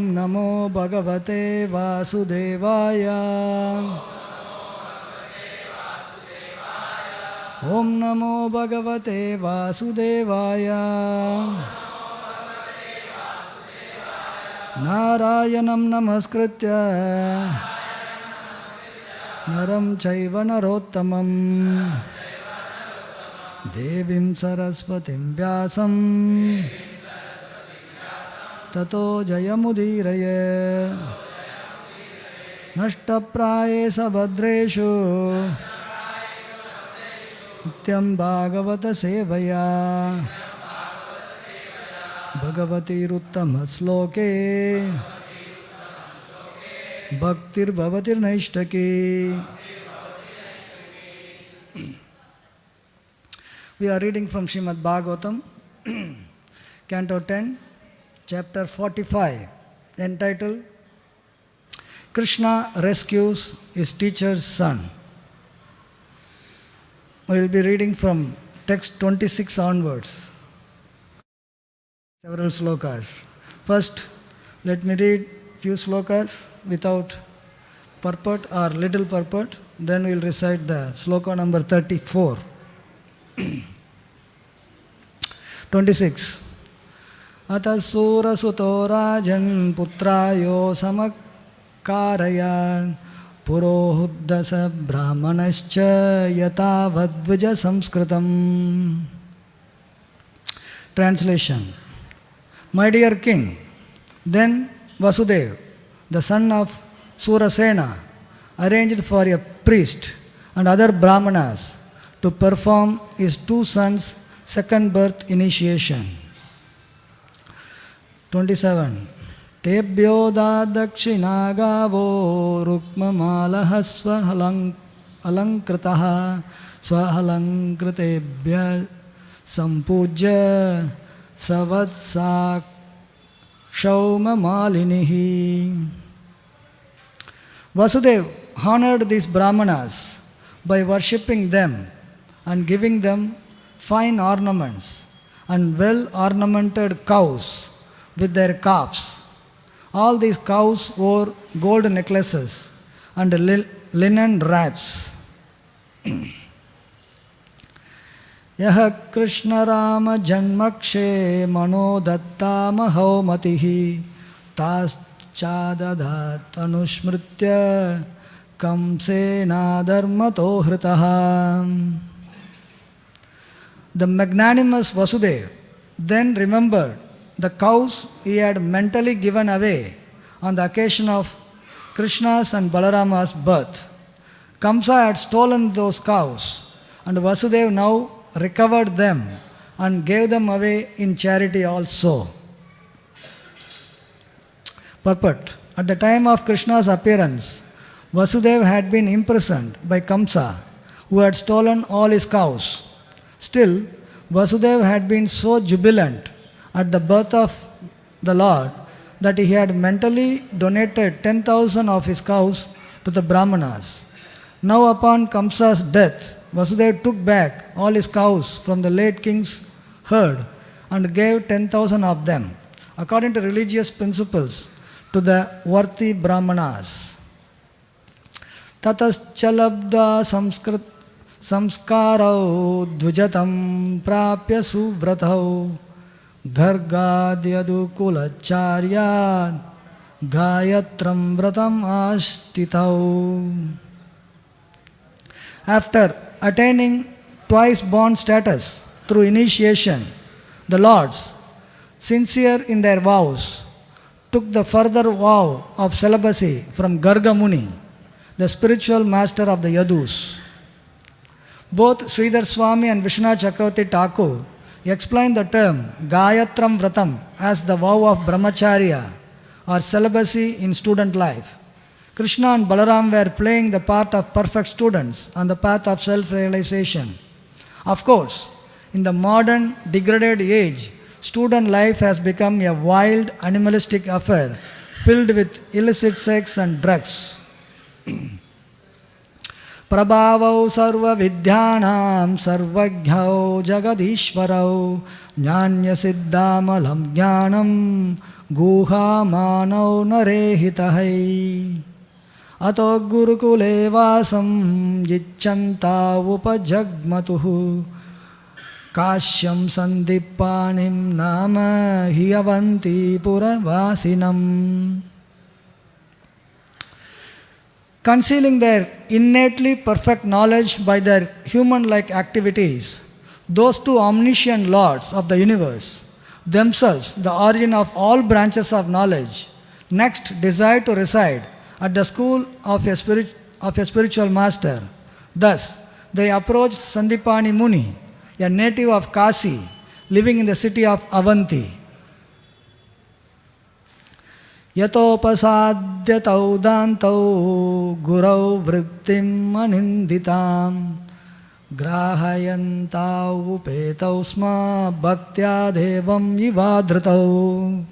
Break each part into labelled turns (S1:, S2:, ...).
S1: Om Namo Bhagavate Vasudevaya. Om Namo Bhagavate Vasudevaya. Narayanam Namaskritya Naram Chaiva Narottamam Devim Saraswatim Vyasam Tato Jayamudiraye Nashtaprayesa Bhadreshu Nityam Bhagavata Sevaya Bhagavati Ruttama Sloke Bhaktir Bhavatir Naishtaki. We are reading from Srimad Bhagavatam, Canto 10, Chapter 45, entitled Krishna Rescues His Teacher's Son. We will be reading from text 26 onwards. Several slokas. First, let me read few slokas without purport or little purport. Then we will recite the sloka number 34. 26. Atasura suto rajan putrayo samakkaraya purohuddasa brahmanascha yatavadvija samskritam. Translation. My dear king, then Vasudeva, the son of Surasena, arranged for a priest and other brahmanas to perform his two sons' second birth initiation. 27. Tebhyo dadakshina gavo rukmamalah swahalankritaha swahalankritebhya sampujya savatsak shauma malinihi. Vasudeva honored these brahmanas by worshipping them and giving them fine ornaments and well-ornamented cows with their calves. All these cows wore gold necklaces and linen rats. Yaha Krishna Rama Janmakshe Mano Datta Mahaumatihi Tas Chadadat Anushmritya Kamsena Dharmato Hritaha. The magnanimous Vasudeva then remembered the cows he had mentally given away on the occasion of Krishna's and Balarama's birth. Kamsa had stolen those cows, and Vasudeva now recovered them and gave them away in charity also. Purport. At the time of Krishna's appearance, Vasudeva had been imprisoned by Kamsa, who had stolen all his cows. Still, Vasudeva had been so jubilant at the birth of the Lord that he had mentally donated 10,000 of his cows to the Brahmanas. Now upon Kamsa's death, Vasudeva took back all his cows from the late king's herd and gave 10,000 of them, according to religious principles, to the worthy Brahmanas. Tataschalabda samskarau dvijatam prapya suvratau gargadyadu kulacharya gayatram vratam ashtitau. After attaining twice born status through initiation, the lords, sincere in their vows, took the further vow of celibacy from Garga Muni, the spiritual master of the Yadus. Both Sridhar Swami and Vishnu Chakravarti Thakur explain the term Gayatram Vratam as the vow of brahmacharya or celibacy in student life. Krishna and Balaram were playing the part of perfect students on the path of self-realization. Of course, in the modern degraded age, student life has become a wild animalistic affair filled with illicit sex and drugs. Prabhavau sarva vidyānām sarvajñau jagadīśvarau ñāñya siddhāmalam jnānam guhā mānau narehitahai ato gurukule vāsam yiccantā upajagmatuhu kāśyam sandipānim nāma hiyavanti puravasinam. Concealing their innately perfect knowledge by their human-like activities, those two omniscient lords of the universe, themselves the origin of all branches of knowledge, next desire to reside at the school of a spiritual master. Thus, they approached Sandipani Muni, a native of Kasi, living in the city of Avanti. Yatopasadyatau dantau gurau vrittim aninditam grahayantau upetau sma bhaktya devam ivadritau.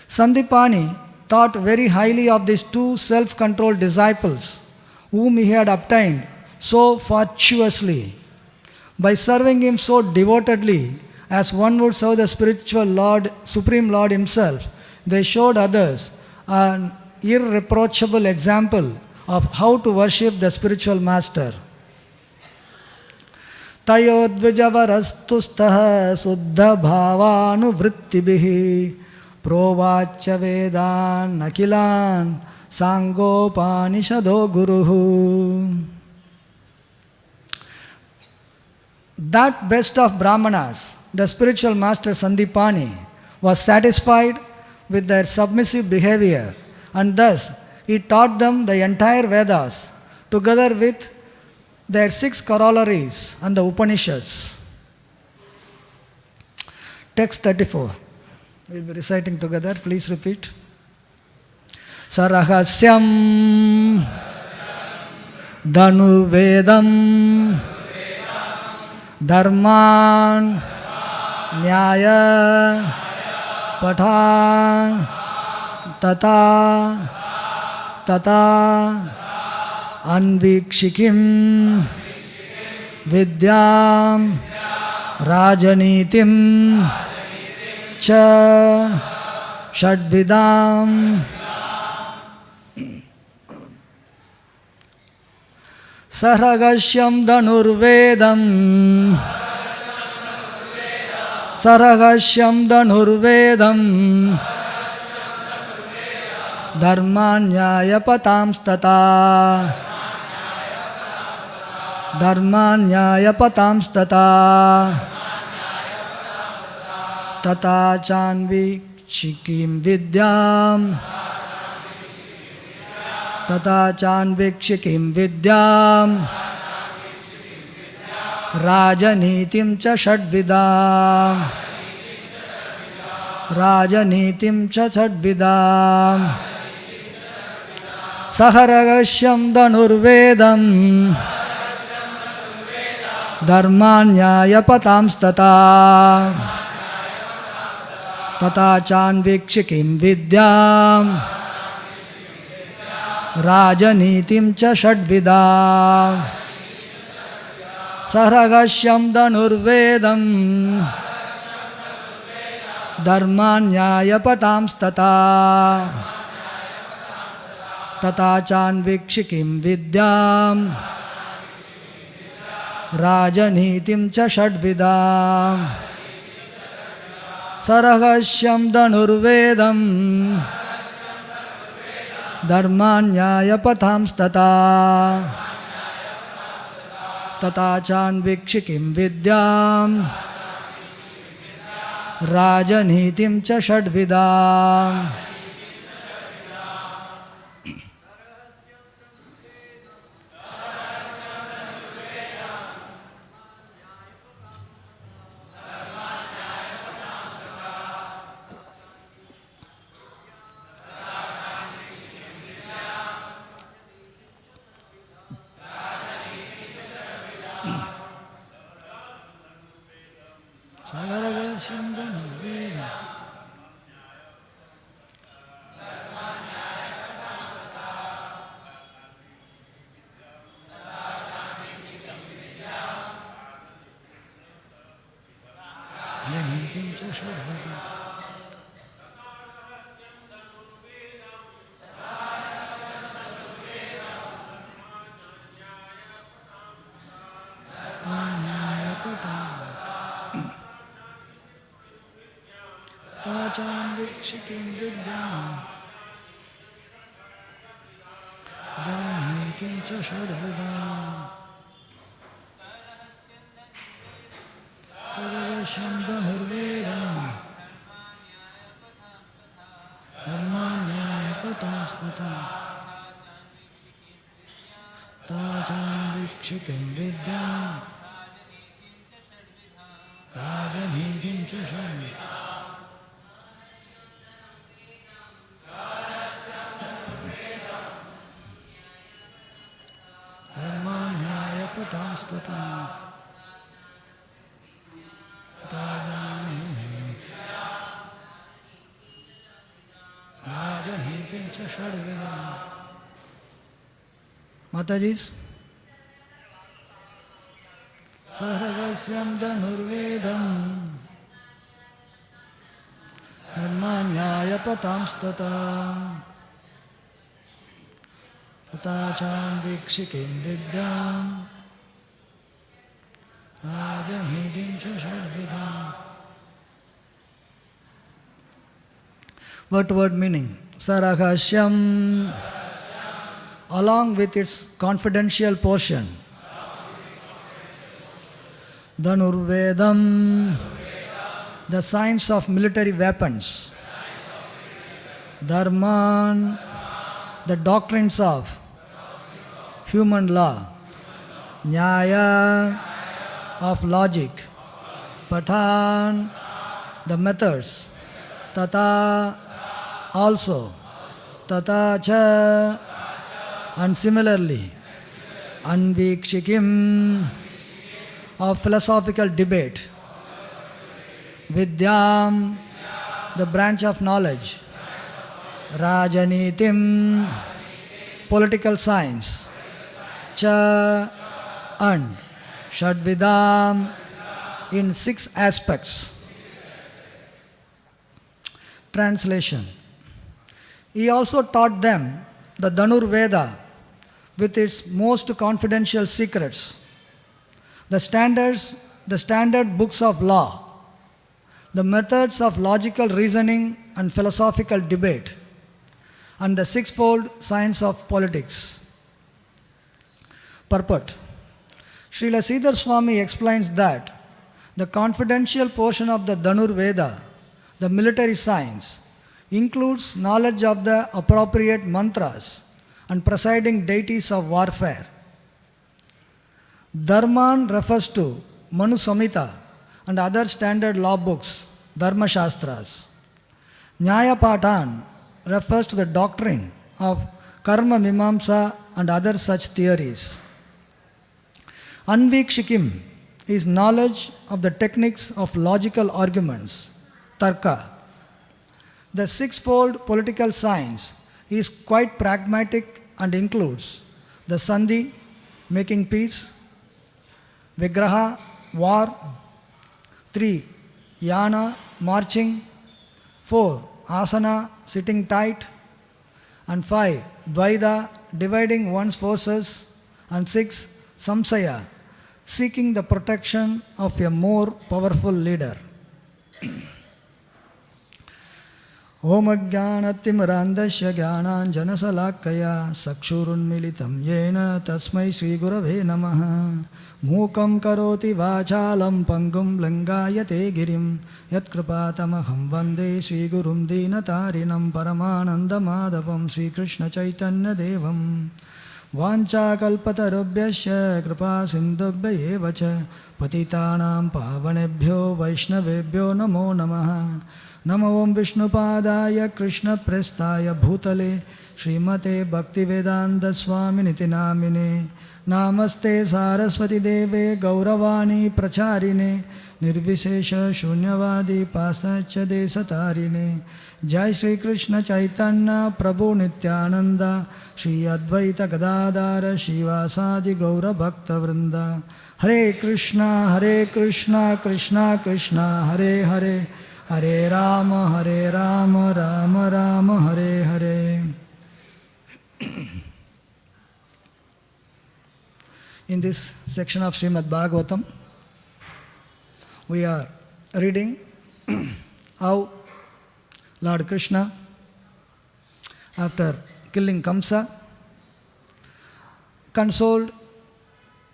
S1: Sandipani thought very highly of these two self-controlled disciples whom he had obtained so fortuitously. By serving him so devotedly as one would serve the spiritual Lord, Supreme Lord himself, they showed others an irreproachable example of how to worship the spiritual master. Tayodvijavarastustaha suddha bhavanuvrittibihi provachya vedan nakilan sangopanishado guruhu. That best of Brahmanas, the spiritual master Sandipani, was satisfied with their submissive behavior, and thus he taught them the entire Vedas together with their 6 corollaries and the Upanishads. Text 34. We will be reciting together. Please repeat. Sarahasyam Dhanurvedam Dharman Nyaya Pathan Tata Anvikshikim Vidyam Rajanitim Cha Shadvidam Saragashyam Dhanurvedam Saragashyam Dhanurvedam Dharmanyaya patamstata Dharmanyaya patamstata Tata chanvikshikim vidyam Tata chanvikshikim vidyam Rajanitim cha shadvidam Rajanitim cha shadvidam Saharagashyam Dhanurvedam Dharmanyaya patamstata Tata chanvikshikim vidyam Rajanitim cha shadvidam Saharagashyam Dhanurvedam Dharmanyaya patamstata Tata chanvikshikim vidyam Rajanitim cha shadvidam Saragashyam Dhanurvedam Dharmanyaya patamstata Tata chanvikshikim vidyam Rajanitim cha shadvidam. Janitim cha shadvidam. Tachan vikshikim vidyam Janitim cha shadvidam. Parvasham dhanurvedam Dharmanyaya patam statam Tachan vikshikim vidyam Rajanitim cha shadvidam. Dharmanyaya patam statam Rajanitim cha shadvidam. Matajis Saragasyam dhanurvedam Dharmanyaya patam statam Tatacham vikshikim vidyam Rajanitim cha shadvidam. Word meaning. Saragasyam, along with its confidential portion. Dhanurvedam, the science of military weapons. Dharman, the doctrines of human law. Nyaya, of logic. Patan, the methods. Tata, also. Tata cha, and similarly. Anvikshikim, of philosophical debate. Vidyam, the branch of knowledge. Rajanitim, political science. Cha, and. Shadvidam, in 6 aspects. Translation. He also taught them the Dhanur Veda with its most confidential secrets, the standard books of law, the methods of logical reasoning and philosophical debate, and the 6-fold science of politics. Purport. Srila Sridhar Swami explains that the confidential portion of the Dhanur Veda, the military science, includes knowledge of the appropriate mantras and presiding deities of warfare. Dharman refers to Manu Samhita and other standard law books, Dharma Shastras. Nyaya Patan refers to the doctrine of Karma Mimamsa and other such theories. Anvikshikim is knowledge of the techniques of logical arguments, Tarka. The 6-fold political science is quite pragmatic and includes the Sandhi, making peace, Vigraha, war, 3. Yana, marching, 4. Asana, sitting tight, and 5. Dvaida, dividing one's forces, and 6. Samsaya, seeking the protection of a more powerful leader. Om Ajnanatimrandasya Jnananjanasalakaya Sakshurunmilitam Yena Tasmai Sri Gurave Namaha Mukam Karoti Vachalam Pangum Langayate Girim Yatkrapatamaham Vande Sri Gurum Dinatarinam Paramananda Madhavam Sri Krishna Chaitanya Devam Vancha kalpatarubhyasya kripa sindubhya eva cha patitanam pavanebhyo vaishnavebhyo namo namaha. Namo Om Vishnupadaya Krishna Prestaya Bhutale Srimate Bhaktivedanta Swaminiti Namine Namaste Saraswati Deve Gauravani Pracharine Nirvishesha Shunyavadi Pasacha Desatarine Jai Sri Krishna Chaitanya Prabhu Nityananda Shri Advaita Gadadara Shivasadi Gaura Bhakta Vrinda Hare Krishna, Krishna Krishna, Hare Hare, Hare Rama, Rama Rama, Hare Hare. In this section of Srimad Bhagavatam, we are reading how Lord Krishna, after killing Kamsa, consoled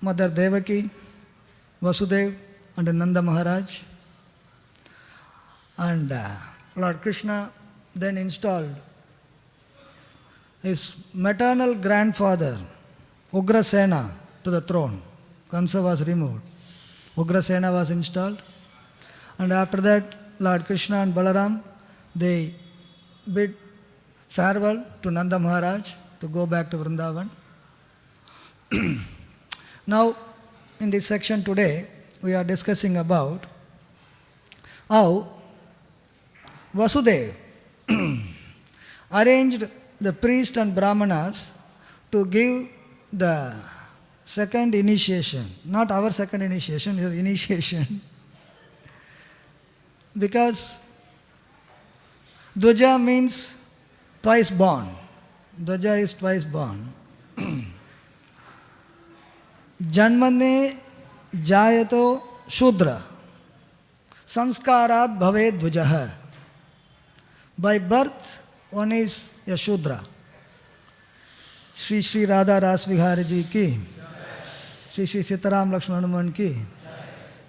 S1: Mother Devaki, Vasudev and Nanda Maharaj. And Lord Krishna then installed his maternal grandfather, Ugrasena, to the throne. Kamsa was removed. Ugrasena was installed. And after that, Lord Krishna and Balaram, they bid farewell to Nanda Maharaj to go back to Vrindavan. Now, in this section today, we are discussing about how Vasudev arranged the priest and brahmanas to give the second initiation, not our second initiation, it is initiation. Because Dvaja means twice born. Dvaja is twice born. Janmane jayato shudra sanskarat bhave dvajaha. By birth, one is a shudra. Shri Shri Radha Ras Vihari Ji ki, Shri Shri Sitaram Lakshman Hanuman ki,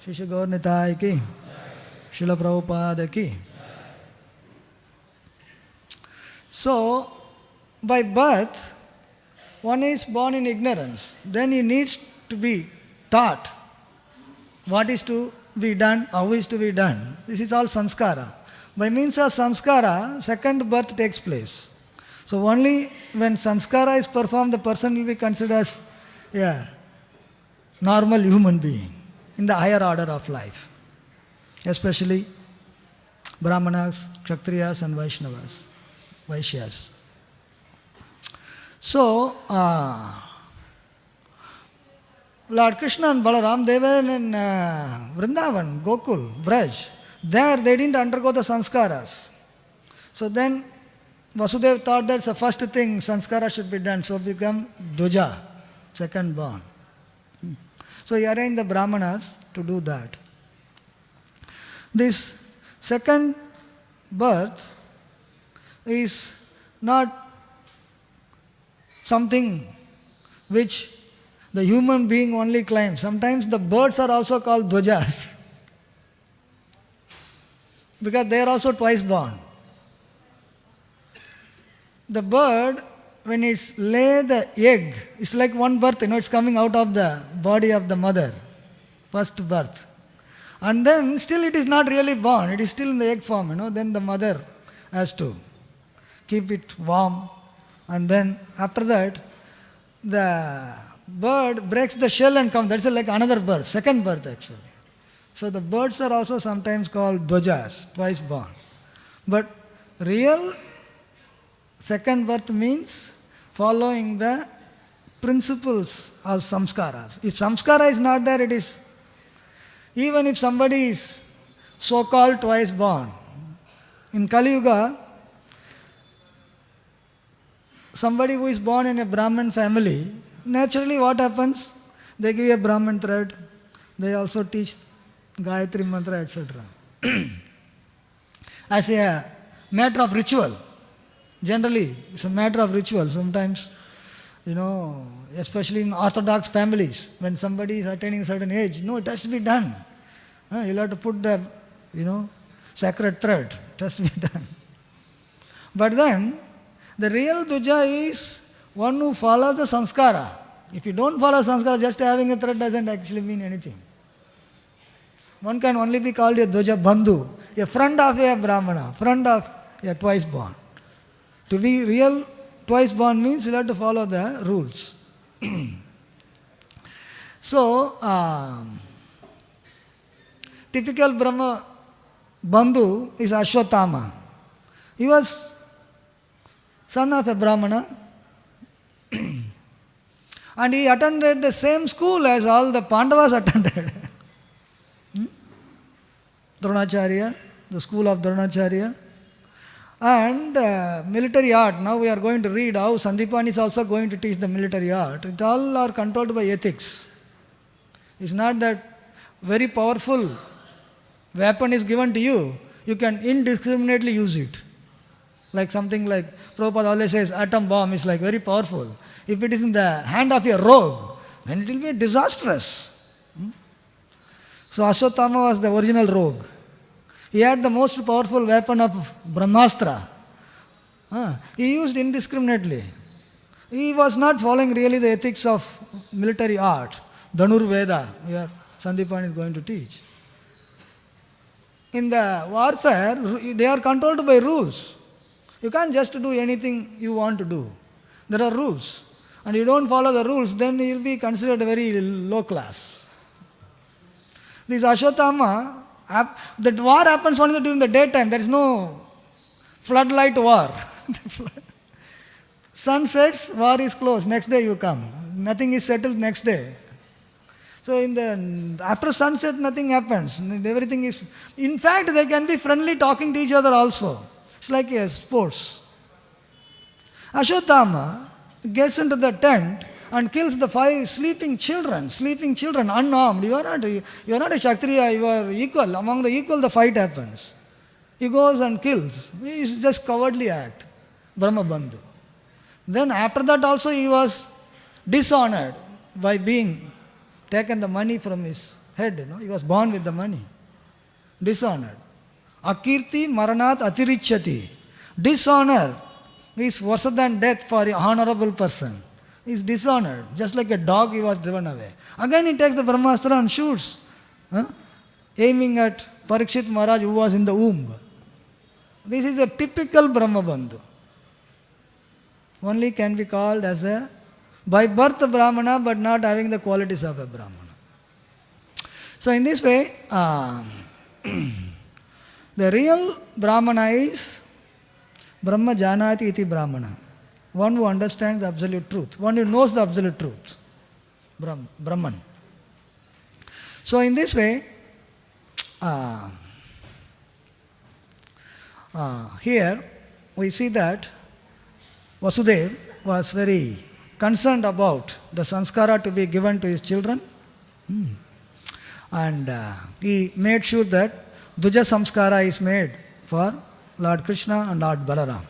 S1: Shri Shri Gaur Nitai ki, Srila Prabhupada ki. So, by birth, one is born in ignorance. Then he needs to be taught what is to be done, how is to be done. This is all sanskara. By means of sanskara, second birth takes place. So only when sanskara is performed, the person will be considered as a normal human being in the higher order of life. Especially Brahmanas, Kshatriyas and Vaishnavas, Vaishyas. So, Lord Krishna and Balaram, they were in Vrindavan, Gokul, Braj. There they didn't undergo the sanskaras. So then Vasudev thought that's the first thing sanskara should be done. So become Dvaja, second born. So he arranged the brahmanas to do that. This second birth is not something which the human being only claims. Sometimes the birds are also called dvajas because they are also twice born. The bird, when it's lay the egg, it's like one birth, it's coming out of the body of the mother, first birth. And then still it is not really born, it is still in the egg form, then the mother has to keep it warm. And then after that, the bird breaks the shell and comes. That's like another birth, second birth actually. So the birds are also sometimes called dvajas, twice born. But real second birth means following the principles of samskaras. If samskara is not there, it is, even if somebody is so-called twice born. In Kali Yuga, somebody who is born in a Brahmin family, naturally what happens? They give a Brahmin thread, they also teach Gayatri Mantra, etc. As a matter of ritual. Generally, it's a matter of ritual. Sometimes, especially in Orthodox families, when somebody is attaining a certain age, it has to be done. You'll have to put the, sacred thread. It has to be done. But then, the real dvaja is one who follows the sanskara. If you don't follow sanskara, just having a thread doesn't actually mean anything. One can only be called a dvaja bandhu, a friend of a brahmana, friend of a twice born. To be real twice born means you have to follow the rules. So, typical Brahma bandhu is Ashwatthama. He was son of a brahmana And he attended the same school as all the Pandavas attended. Dronacharya, the school of Dronacharya. And military art, now we are going to read how Sandipan is also going to teach the military art. It all are controlled by ethics. It's not that very powerful weapon is given to you, you can indiscriminately use it. Like something like, Prabhupada always says, atom bomb is like very powerful. If it is in the hand of a rogue, then it will be disastrous. So Ashwatthama was the original rogue. He had the most powerful weapon of Brahmastra. He used indiscriminately. He was not following really the ethics of military art. Dhanur Veda, where Sandipan is going to teach. In the warfare, they are controlled by rules. You can't just do anything you want to do. There are rules. And you don't follow the rules, then you will be considered very low class. This Ashwatthama, the war happens only during the daytime. There is no floodlight war. Sun sets, war is closed. Next day you come. Nothing is settled next day. So after sunset, nothing happens. Everything is... In fact, they can be friendly talking to each other also. It's like a sports. Ashwatthama gets into the tent and kills the 5 sleeping children, unarmed. You are not a Kshatriya, you are equal. Among the equal, the fight happens. He goes and kills. He is just cowardly act. Brahma Bandhu. Then after that also he was dishonored by being taken the money from his head. He was born with the money. Dishonored. Akirti maranat atirichyati. Dishonor is worse than death for an honorable person. He is dishonored. Just like a dog, he was driven away. Again he takes the Brahmastra and shoots, aiming at Parikshit Maharaj who was in the womb. This is a typical Brahma Bandhu. Only can be called as a by birth a Brahmana, but not having the qualities of a Brahmana. So in this way, the real Brahmana is Brahma Janati iti Brahmana. One who understands the absolute truth. One who knows the absolute truth. Brahman. So in this way, here we see that Vasudeva was very concerned about the sanskara to be given to his children. And he made sure that Dvaja samskara is made for Lord Krishna and Lord Balaram.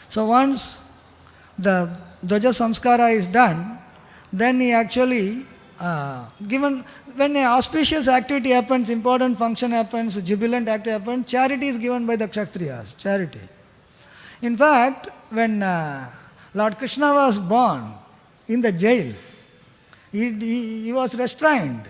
S1: So once the Dvaja samskara is done, then he actually given, when an auspicious activity happens, important function happens, jubilant act happens, charity is given by the Kshatriyas, charity. In fact, when Lord Krishna was born in the jail, he was restrained.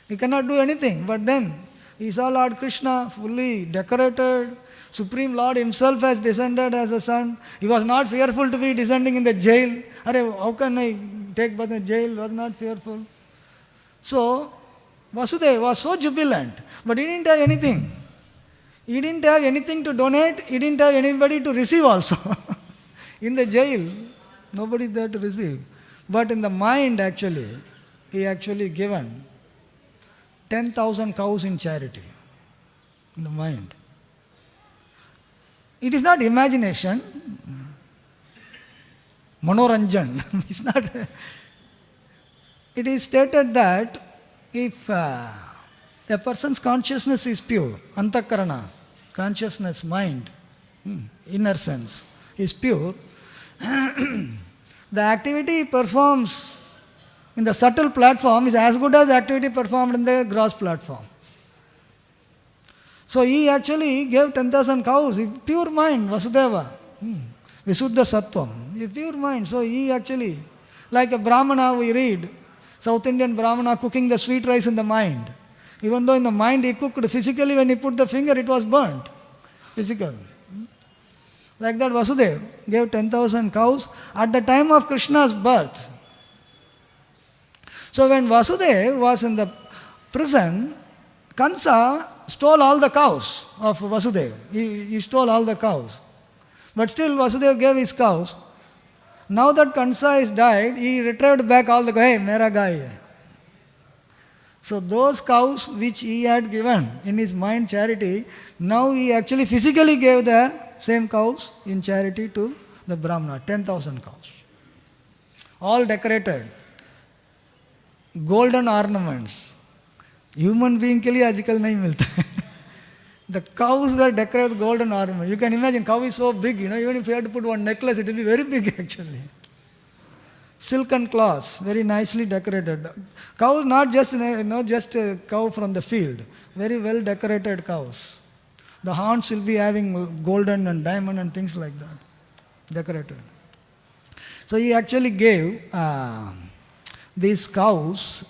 S1: He cannot do anything. But then he saw Lord Krishna fully decorated. Supreme Lord himself has descended as a son. He was not fearful to be descending in the jail. Hare, how can I take birth in the jail? He was not fearful. So Vasudeva was so jubilant, but he didn't have anything. He didn't have anything to donate. He didn't have anybody to receive also. In the jail, nobody there to receive. But in the mind actually, he actually given 10,000 cows in charity. In the mind. It is not imagination. Manoranjan. It's not. It is stated that if a person's consciousness is pure, antakarana, consciousness, mind, inner sense, is pure, the activity he performs in the subtle platform is as good as the activity performed in the gross platform. So he actually gave 10,000 cows, pure mind, Vasudeva, Visuddha Sattvam, a pure mind. So he actually, like a Brahmana we read, South Indian Brahmana cooking the sweet rice in the mind. Even though in the mind he cooked, physically when he put the finger it was burnt. Physical. Like that Vasudeva gave 10,000 cows at the time of Krishna's birth. So when Vasudeva was in the prison, Kansa stole all the cows of Vasudeva. He stole all the cows. But still Vasudeva gave his cows. Now that Kansa is died, he retrieved back all the cows. Hey, mera gai hai. So those cows which he had given in his mind charity, now he actually physically gave the same cows in charity to the Brahmana, 10,000 cows. All decorated. Golden ornaments. Human being ke liye aajkal nahi milta hai. The cows were decorated with golden ornaments. You can imagine, cow is so big, even if you had to put one necklace, it will be very big actually. Silken cloths, very nicely decorated. Cows, not just a cow from the field, very well decorated cows. The horns will be having golden and diamond and things like that, decorated. So he actually gave these cows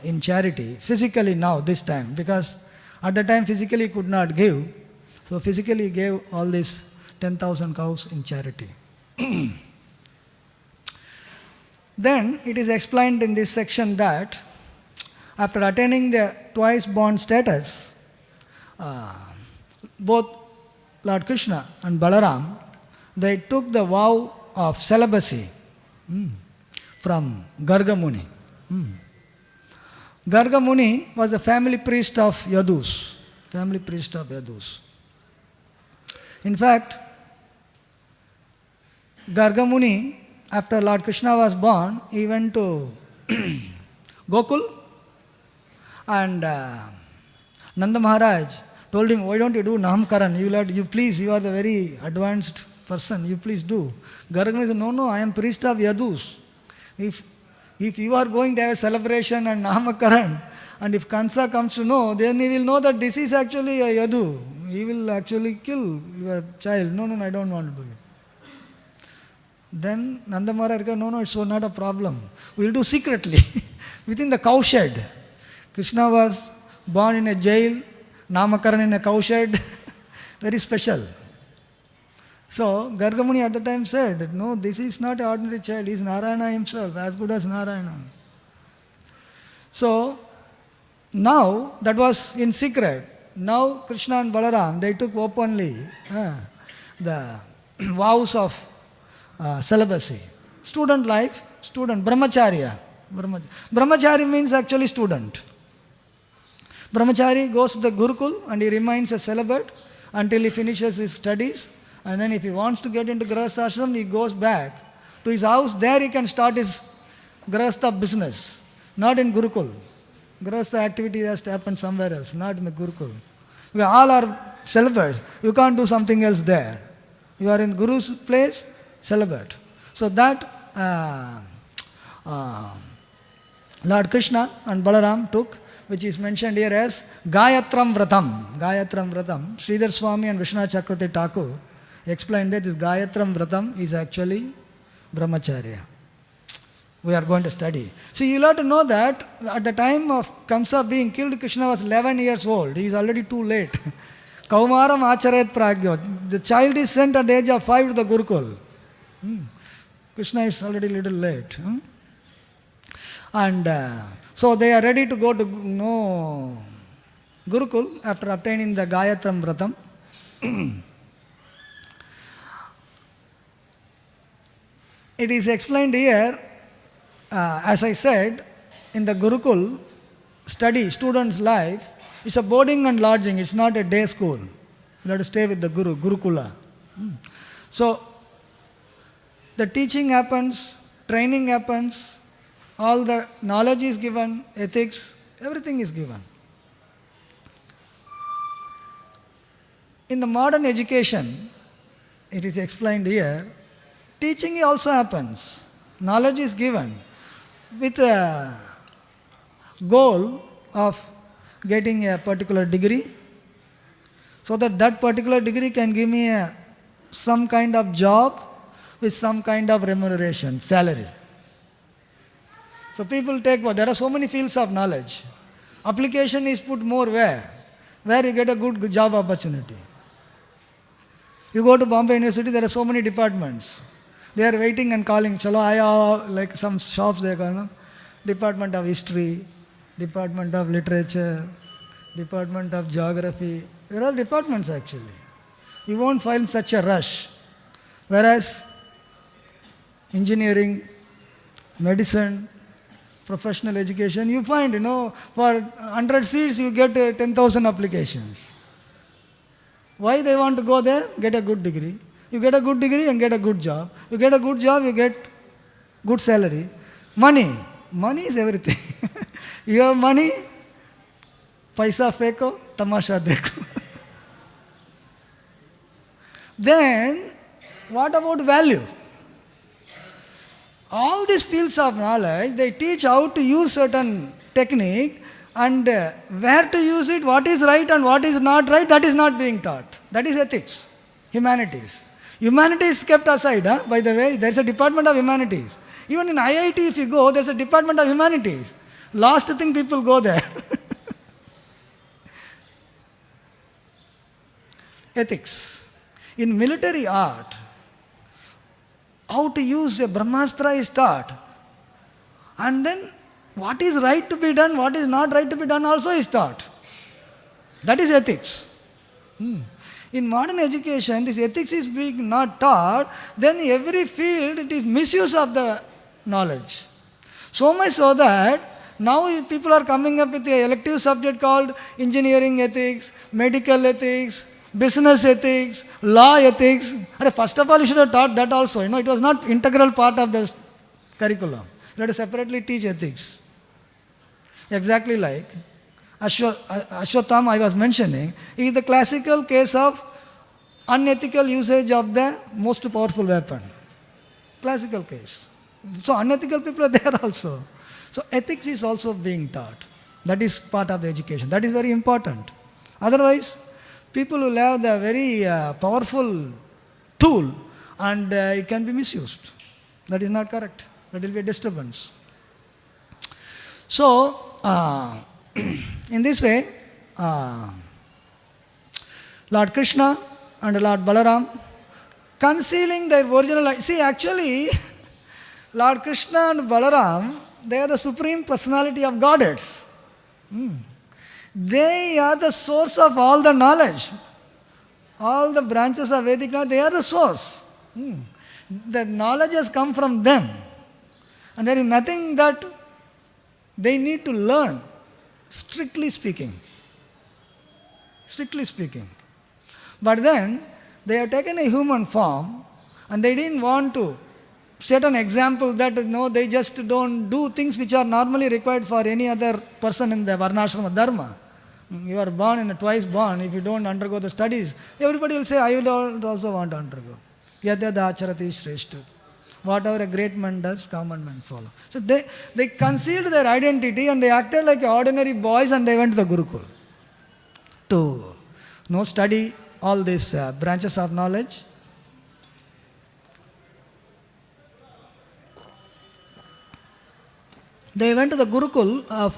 S1: in charity, physically now, this time, because at the time physically he could not give. So physically he gave all these 10,000 cows in charity. Then it is explained in this section that after attaining the twice born status, both Lord Krishna and Balaram, they took the vow of celibacy from Garga Muni. Garga Muni was the family priest of Yadus. In fact, Garga Muni, after Lord Krishna was born, he went to Gokul, and Nanda Maharaj told him, why don't you do Namkaran? You are the very advanced person, you please do. Garga Muni said, no, I am priest of Yadus. If you are going to have a celebration and Namakaran, and if Kansa comes to know, then he will know that this is actually a Yadu. He will actually kill your child. No, I don't want to do it. Then Nanda Maharaj said, no, it's not a problem. We will do secretly, within the cowshed. Krishna was born in a jail, Namakaran in a cowshed, very special. So Garga Muni at the time said, no, this is not an ordinary child, he is Narayana himself, as good as Narayana. So now, that was in secret. Now Krishna and Balaram, they took openly the vows of celibacy. Student life, brahmacharya. Brahmachari means actually student. Brahmachari goes to the Gurukul and he remains a celibate until he finishes his studies. And then if he wants to get into Grahastha ashram, he goes back to his house. There he can start his Grahastha business, not in Gurukul. Grahastha activity has to happen somewhere else, not in the Gurukul. We all are celibate. You can't do something else there. You are in Guru's place, celibate. So that Lord Krishna and Balaram took, which is mentioned here as Gayatram Vratam. Gayatram Vratam. Sridhar Swami and Vishnu Chakravarti Thakur explained that this Gayatram Vratam is actually Brahmacharya. We are going to study. So you have to know that at the time of Kamsa being killed, Krishna was 11 years old. He is already too late. Kaumaram Acharayat Pragyo. The child is sent at the age of 5 to the Gurukul. Krishna is already a little late. And so they are ready to go to Gurukul after obtaining the Gayatram Vratam. It is explained here, as I said, in the Gurukul study, student's life, it's a boarding and lodging, it's not a day school. You have to stay with the Guru, Gurukula. So, the teaching happens, training happens, all the knowledge is given, ethics, everything is given. In the modern education, it is explained here, teaching also happens. Knowledge is given with a goal of getting a particular degree, so that that particular degree can give me some kind of job with some kind of remuneration, salary. So people take, there are so many fields of knowledge. Application is put more where? Where you get a good job opportunity. You go to Bombay University, there are so many departments. They are waiting and calling, chalo, like some shops they call, Department of History, Department of Literature, Department of Geography. There are departments actually. You won't find such a rush. Whereas engineering, medicine, professional education, you find, for 100 seats you get 10,000 applications. Why they want to go there? Get a good degree. You get a good degree and get a good job. You get a good job, you get good salary. Money. Money is everything. You have money, paisa feko, tamasha dekho. Then, what about value? All these fields of knowledge, they teach how to use certain technique and where to use it, what is right and what is not right, that is not being taught. That is ethics, humanities. Humanities kept aside, by the way, there is a department of humanities. Even in IIT if you go, there is a department of humanities. Last thing people go there. Ethics. In military art, how to use a Brahmastra is taught. And then what is right to be done, what is not right to be done also is taught. That is ethics. In modern education, this ethics is being not taught, then every field it is misuse of the knowledge. So much so that now people are coming up with an elective subject called engineering ethics, medical ethics, business ethics, law ethics. First of all, you should have taught that also. It was not integral part of the curriculum. You had to separately teach ethics. Exactly like Ashwatthama I was mentioning is the classical case of unethical usage of the most powerful weapon. Classical case. So unethical people are there also. So ethics is also being taught. That is part of the education. That is very important. Otherwise, people will have the very powerful tool and it can be misused. That is not correct. That will be a disturbance. So, in this way, Lord Krishna and Lord Balaram concealing their original life. See, actually, Lord Krishna and Balaram, they are the supreme personality of Godheads. They are the source of all the knowledge. All the branches of Vedic knowledge, they are the source. The knowledge has come from them. And there is nothing that they need to learn, strictly speaking. Strictly speaking. But then, they have taken a human form and they didn't want to set an example that they just don't do things which are normally required for any other person in the Varnashrama Dharma. You are born and twice born, if you don't undergo the studies, everybody will say, I will also want to undergo. Yadyada acharati shreshtu. Whatever a great man does, common men follow. So they concealed their identity and they acted like ordinary boys and they went to the Gurukul to study all these branches of knowledge. They went to the Gurukul of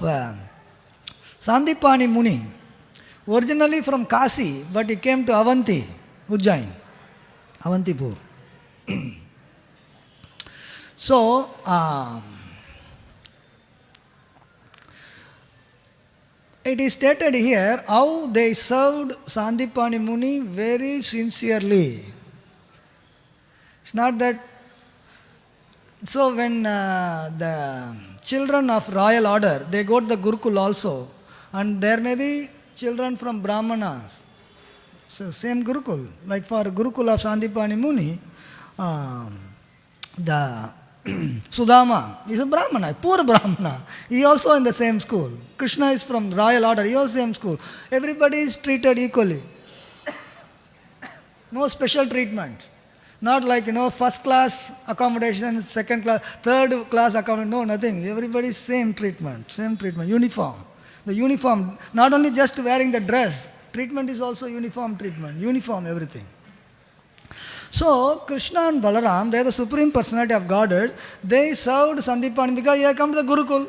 S1: Sandipani Muni, originally from Kasi, but he came to Avanti, Ujjain, Avantipur. So, it is stated here how they served Sandipani Muni very sincerely. It's not that. So, when the children of royal order, they go to the Gurukul also, and there may be children from Brahmanas. So, same Gurukul. Like for Gurukul of Sandipani Muni, the Sudama is a Brahmana, poor Brahmana. He also in the same school. Krishna is from royal order, he also same school. Everybody is treated equally. No special treatment. Not like, first class accommodation, second class, third class accommodation, no, nothing. Everybody is same treatment, uniform. The uniform, not only just wearing the dress, treatment is also uniform treatment, uniform everything. So, Krishna and Balaram, they are the supreme personality of Godhead. They served Sandipani because he had come to the Gurukul.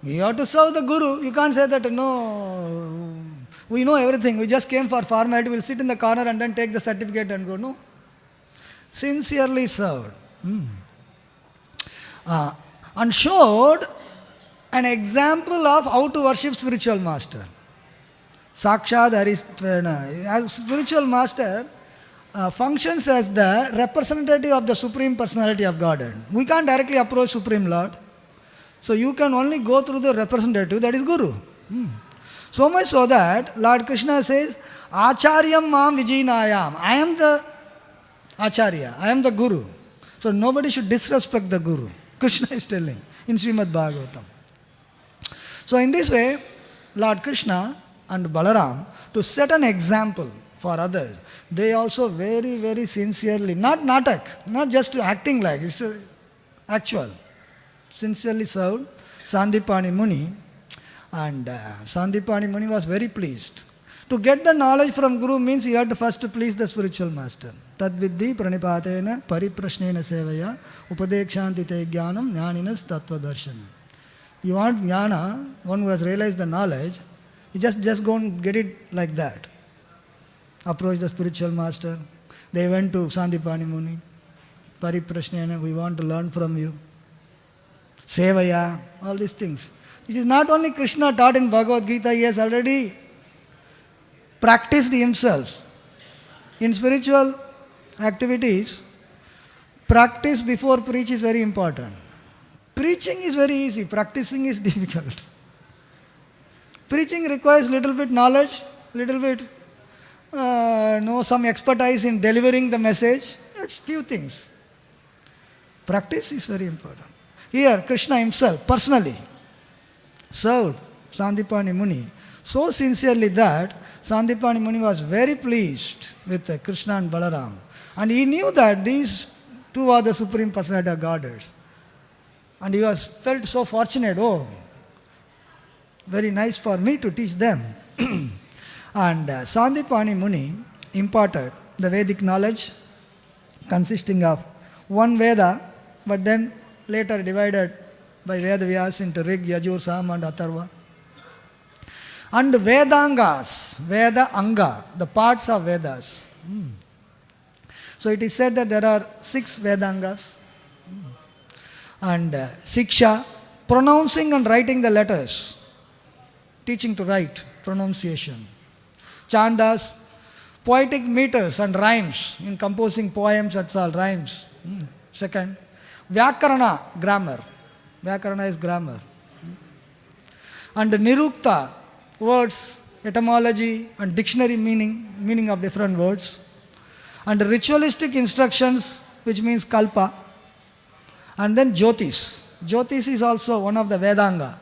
S1: You have to serve the Guru. You can't say that, no, we know everything. We just came for formality. We'll sit in the corner and then take the certificate and go. No. Sincerely served. And showed an example of how to worship spiritual master. Sakshad Haristvana. As spiritual master, functions as the representative of the Supreme Personality of Godhead. We can't directly approach Supreme Lord. So you can only go through the representative, that is Guru. So much so that Lord Krishna says, Acharyam mam vijinayam. I am the Acharya, I am the Guru. So nobody should disrespect the Guru. Krishna is telling in Srimad Bhagavatam. So in this way, Lord Krishna and Balaram, to set an example for others, they also very, very sincerely, not natak, not just acting like, it's actual, sincerely served Sandipani Muni. And Sandipani Muni was very pleased. To get the knowledge from Guru means he had to first please the spiritual master. Tad viddhi pranipatena pariprashnena sevaya upadekshanti te jnanam jnaninas tattva darshanam. You want jnana, one who has realized the knowledge, you just go and get it like that. Approach the spiritual master. They went to Sandipani Muni. Pariprashnena, we want to learn from you. Sevaya, all these things. It is not only Krishna taught in Bhagavad Gita, he has already practiced himself. In spiritual activities, practice before preach is very important. Preaching is very easy, practicing is difficult. Preaching requires little bit knowledge, little bit some expertise in delivering the message. It's few things. Practice is very important. Here, Krishna himself, personally, served Sandipani Muni so sincerely that Sandipani Muni was very pleased with Krishna and Balaram. And he knew that these two are the Supreme Personality of Godhead. And he was felt so fortunate, very nice for me to teach them. And Sandipani Muni imparted the Vedic knowledge consisting of one Veda, but then later divided by Veda Vyas into Rig, Yajur, Sam and Atharva. And Vedangas, Veda Anga, the parts of Vedas. So it is said that there are 6 Vedangas. And Siksha, pronouncing and writing the letters. Teaching to write, pronunciation. Chandas, poetic meters and rhymes, in composing poems, that's all, rhymes. Second, Vyakarana, grammar. Vyakarana is grammar. And Nirukta, words, etymology and dictionary meaning of different words. And ritualistic instructions, which means kalpa. And then Jyotis. Jyotis is also one of the Vedanga.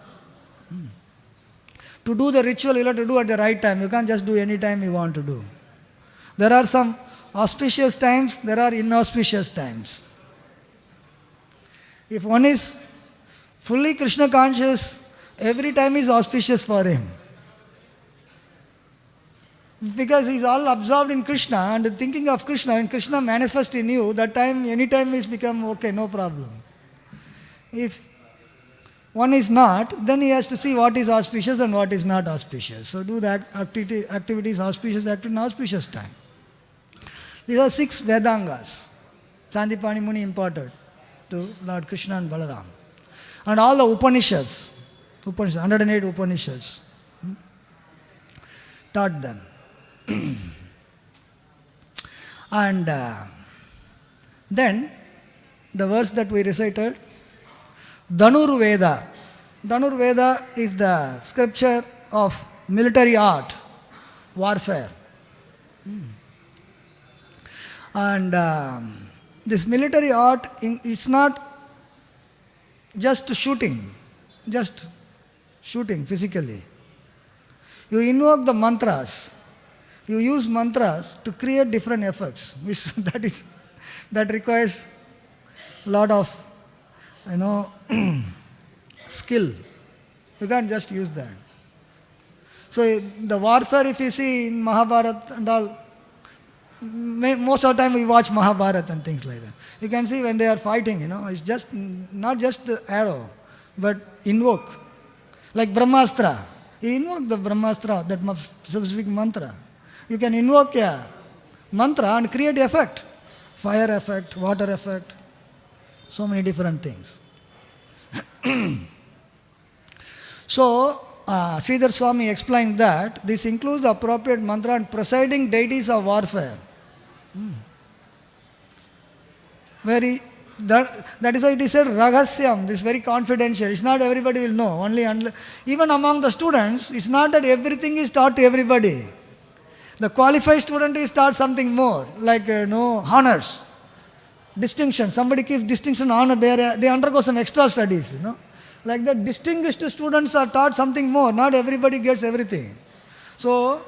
S1: To do the ritual, you have to do at the right time. You can't just do any time you want to do. There are some auspicious times, there are inauspicious times. If one is fully Krishna conscious, every time is auspicious for him. Because he is all absorbed in Krishna and thinking of Krishna, and Krishna manifests in you, that time, any time is become okay, no problem. If one is not, then he has to see what is auspicious and what is not auspicious. So do that activities auspicious at an auspicious time. These are 6 Vedangas. Sandipani Muni imparted to Lord Krishna and Balaram. And all the Upanishads, 108 Upanishads, taught them. And then the verse that we recited, Dhanur Veda. Dhanur Veda is the scripture of military art, warfare. And this military art is not just shooting physically. You invoke the mantras. You use mantras to create different effects. That requires a lot of skill. You can't just use that. So the warfare, if you see in Mahabharata and all, most of the time we watch Mahabharata and things like that. You can see when they are fighting, it's just not just the arrow, but invoke. Like Brahmastra. You invoke the Brahmastra, that specific mantra. You can invoke a mantra and create effect. Fire effect, water effect, so many different things. So, Sridhar Swami explained that this includes the appropriate mantra and presiding deities of warfare. Very, that is why it is said Ragasyam, this is very confidential. It's not everybody will know. Even among the students, it's not that everything is taught to everybody. The qualified student is taught something more, like honors, distinction. Somebody gives distinction, honor, they undergo some extra studies, Like that, distinguished students are taught something more. Not everybody gets everything. So,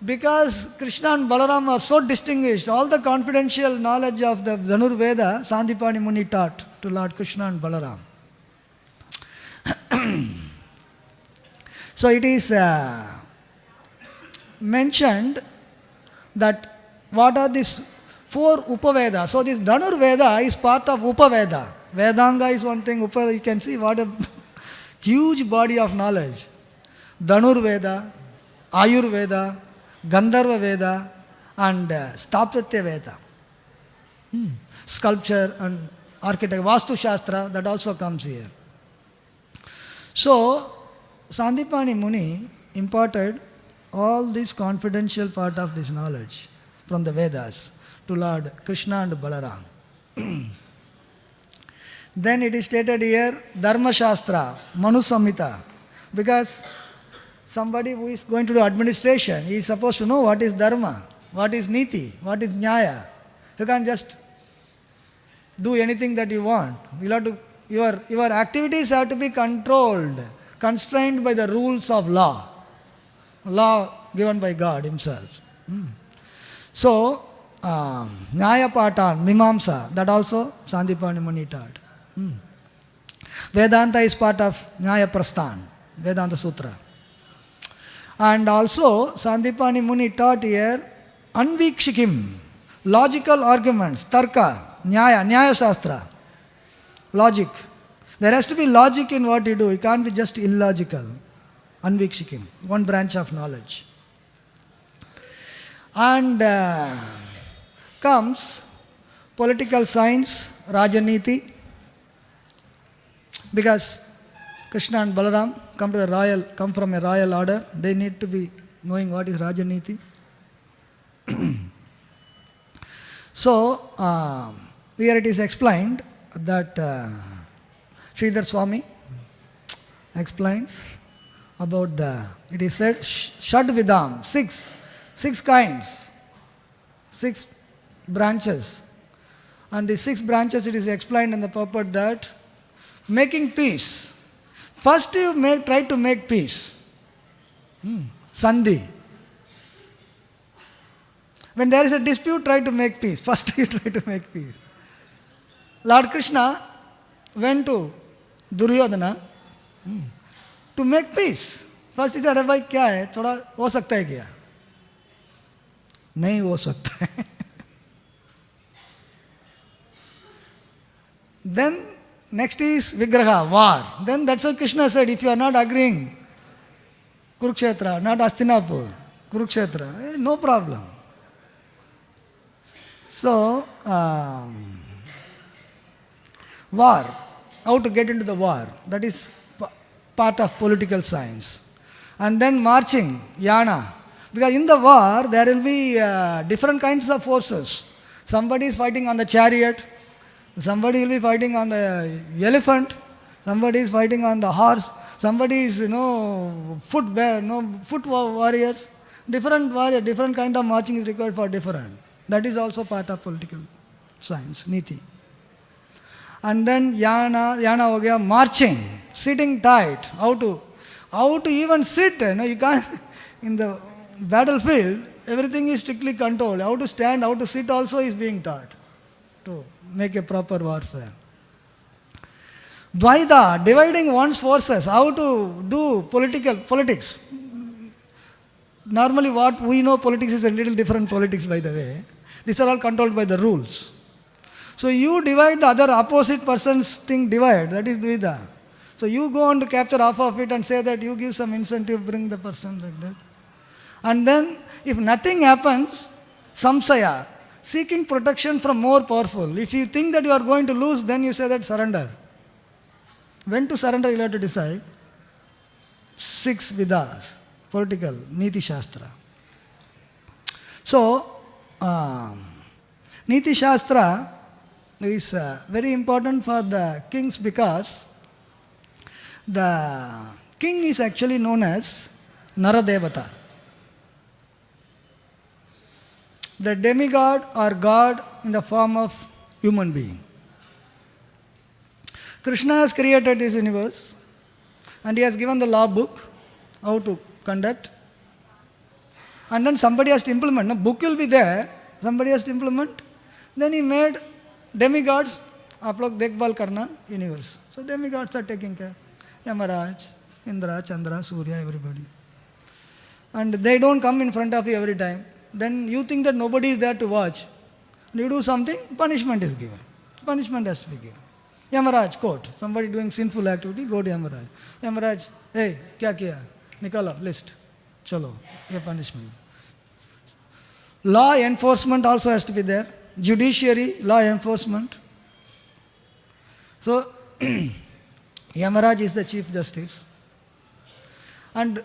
S1: because Krishna and Balaram are so distinguished, all the confidential knowledge of the Dhanur Veda, Sandipani Muni taught to Lord Krishna and Balaram. So it is mentioned that what are these 4 Upavedas. So this Dhanur Veda is part of Upaveda. Vedanga is one thing, you can see what a huge body of knowledge. Dhanur Veda, Ayurveda, Gandharva Veda and Sthapatya Veda. Sculpture and architecture, Vastu Shastra, that also comes here. So, Sandipani Muni imparted all this confidential part of this knowledge from the Vedas to Lord Krishna and Balaram. Then it is stated here, Dharma Shastra, Manu Samhita, because somebody who is going to do administration, he is supposed to know what is dharma, what is niti, what is nyaya. You can't just do anything that you want. You have to, your activities have to be controlled, constrained by the rules of law. Law given by God Himself. So, nyaya patan, mimamsa, that also Sandipani Muni taught. Vedanta is part of Nyaya Prasthan, Vedanta Sutra. And also, Sandipani Muni taught here, Anvikshikim, logical arguments, Tarka, Nyaya Shastra, logic. There has to be logic in what you do. It can't be just illogical. Anvikshikim, one branch of knowledge. And comes political science, Rajaniti, because Krishna and Balaram come from a royal order. They need to be knowing what is Rajaniti. So, here it is explained that Sridhar Swami explains about it is said, Shad Vidam, six kinds, 6 branches. And the 6 branches, it is explained in the purport that making peace. First you try to make peace. Sandhi. When there is a dispute, try to make peace. First you try to make peace. Lord Krishna went to Duryodhana to make peace. First he said, "Bhai, kya hai? Thoda ho sakta hai kya?" Nahi ho sakta hai. Then next is Vigraha, war. Then that's what Krishna said, if you are not agreeing, Kurukshetra, not Hastinapur, Kurukshetra, no problem. So, war, how to get into the war, that is part of political science. And then marching, Yana, because in the war there will be different kinds of forces. Somebody is fighting on the chariot, somebody will be fighting on the elephant, somebody is fighting on the horse, somebody is, foot warriors. Different kind of marching is required for different. That is also part of political science, Niti. And then Yana ho gaya, marching, sitting tight, how to even sit, you can't, in the battlefield, everything is strictly controlled. How to stand, how to sit also is being taught to make a proper warfare. Dvaida, dividing one's forces, how to do politics. Normally what we know politics is a little different politics, by the way. These are all controlled by the rules. So you divide the other opposite person's thing, divide, that is Dvaida. So you go on to capture half of it and say that you give some incentive, bring the person like that. And then if nothing happens, samsaya, seeking protection from more powerful. If you think that you are going to lose, then you say that surrender. When to surrender, you have to decide. 6 vidas, political, Niti Shastra. So, Niti Shastra is very important for the kings because the king is actually known as Naradevata. The demigod or God in the form of human being. Krishna has created this universe and he has given the law book, how to conduct. And then somebody has to implement. No, book will be there, somebody has to implement. Then he made demigods, आप लोग देखभाल करना universe. So demigods are taking care. Yamaraj, Indra, Chandra, Surya, everybody. And they don't come in front of you every time. Then you think that nobody is there to watch. You do something, punishment is given. Punishment has to be given. Yamaraj, court. Somebody doing sinful activity, go to Yamaraj. Yamaraj, hey, kya kiya? Nikalo, list. Chalo, your punishment. Law enforcement also has to be there. Judiciary, law enforcement. So, Yamaraj is the Chief Justice. And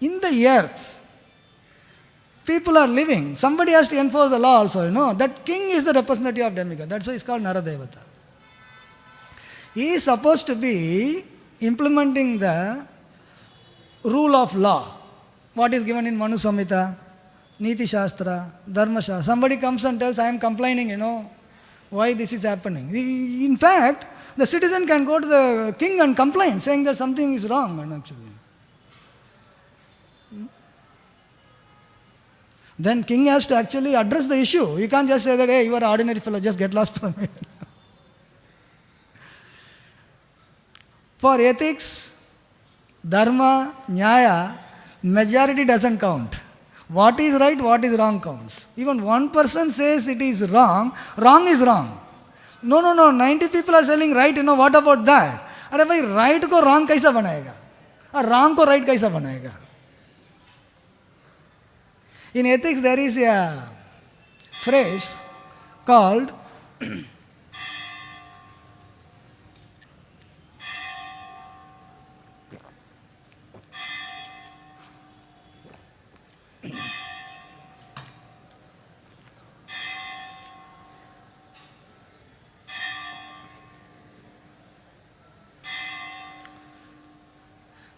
S1: in the earth, people are living. Somebody has to enforce the law also, That king is the representative of demigod. That's why it's called Naradevata. He is supposed to be implementing the rule of law. What is given in Manu Samhita, Niti Shastra, Dharma Shastra. Somebody comes and tells, I am complaining, why this is happening. In fact, the citizen can go to the king and complain, saying that something is wrong, actually. Then king has to actually address the issue. You can't just say that, hey, you are an ordinary fellow, just get lost from here. For ethics, dharma, nyaya, majority doesn't count. What is right, what is wrong counts. Even one person says it is wrong, wrong is wrong. No, 90 people are saying right, what about that? अरे भाई right को wrong कैसा बनाएगा? और wrong को right कैसा बनाएगा? In ethics, there is a phrase called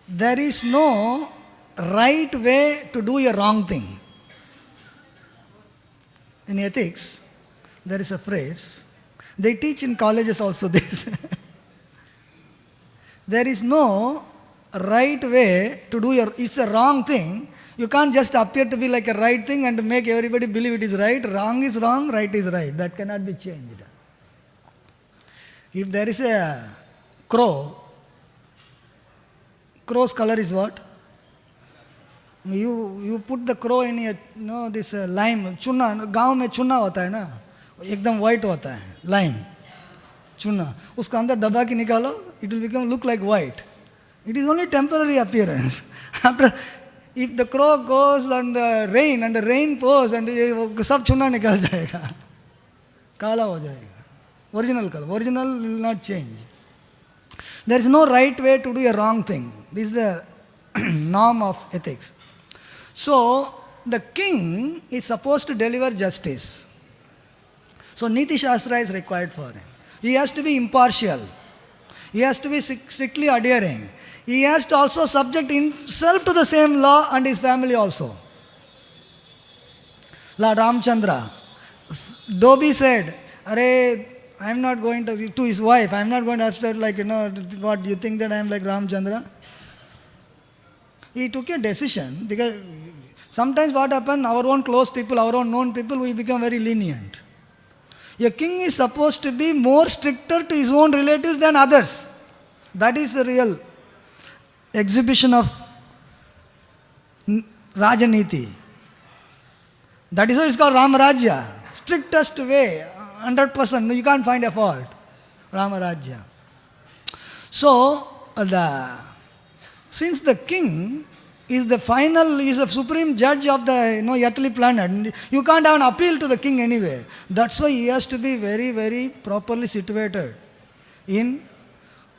S1: there is no right way to do a wrong thing. In ethics, there is a phrase, they teach in colleges also this. There is no right way to do it's a wrong thing. You can't just appear to be like a right thing and make everybody believe it is right. Wrong is wrong, right is right. That cannot be changed. If there is a crow, crow's color is what? You put the crow in this lime, chuna, गांव में चुना होता है ना, एकदम white होता है, lime, चुना, उसको अंदर दबा के निकालो, it will look like white. It is only temporary appearance. After, if the crow goes on the rain pours and सब चुना निकल जाएगा, काला हो जाएगा. Original color, original will not change. There is no right way to do a wrong thing. This is the norm of ethics. So, the king is supposed to deliver justice. So, Niti Shastra is required for him. He has to be impartial. He has to be strictly adhering. He has to also subject himself to the same law and his family also. Lord Ramchandra, Dobi said, Hare, I am not going to his wife, I am not going to upset what, you think that I am like Ramchandra? He took a decision because sometimes what happens, our own close people, our own known people, we become very lenient. A king is supposed to be more stricter to his own relatives than others. That is the real exhibition of Rajaniti. That is why it's called Ramarajya. Strictest way, 100%, you can't find a fault. Ramarajya. So, since the king is the final, is a supreme judge of the earthly planet, you can't have an appeal to the king anyway. That's why he has to be very, very properly situated in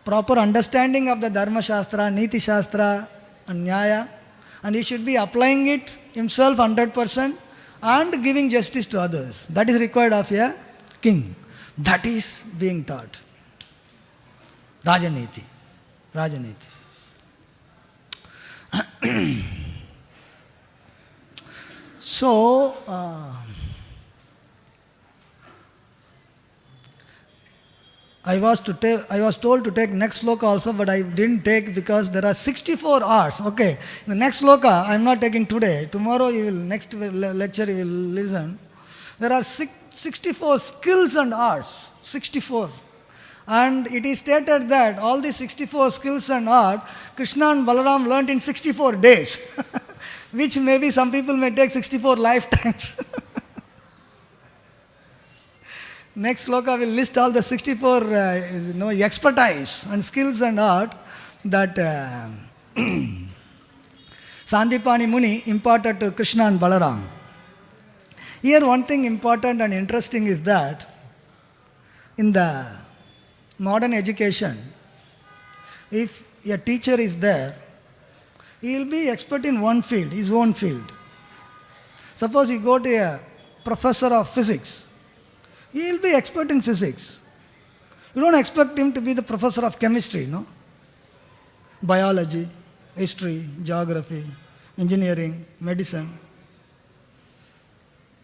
S1: proper understanding of the Dharma Shastra, Niti Shastra and Nyaya, and he should be applying it himself 100%, and giving justice to others. That is required of a king. That is being taught. Rajaniti. Rajaniti. So, I was told to take next sloka also, but I didn't take because there are 64 hours. Okay, the next sloka I am not taking today. Tomorrow next lecture you will listen. There are 64 skills and arts. 64. And it is stated that all these 64 skills and art, Krishna and Balaram learnt in 64 days. Which maybe some people may take 64 lifetimes. Next sloka will list all the 64 expertise and skills and art that Sandipani Muni imparted to Krishna and Balaram. Here one thing important and interesting is that in the modern education, if a teacher is there, he will be expert in one field, his own field. Suppose you go to a professor of physics, he will be expert in physics. You don't expect him to be the professor of chemistry, no? Biology, history, geography, engineering, medicine,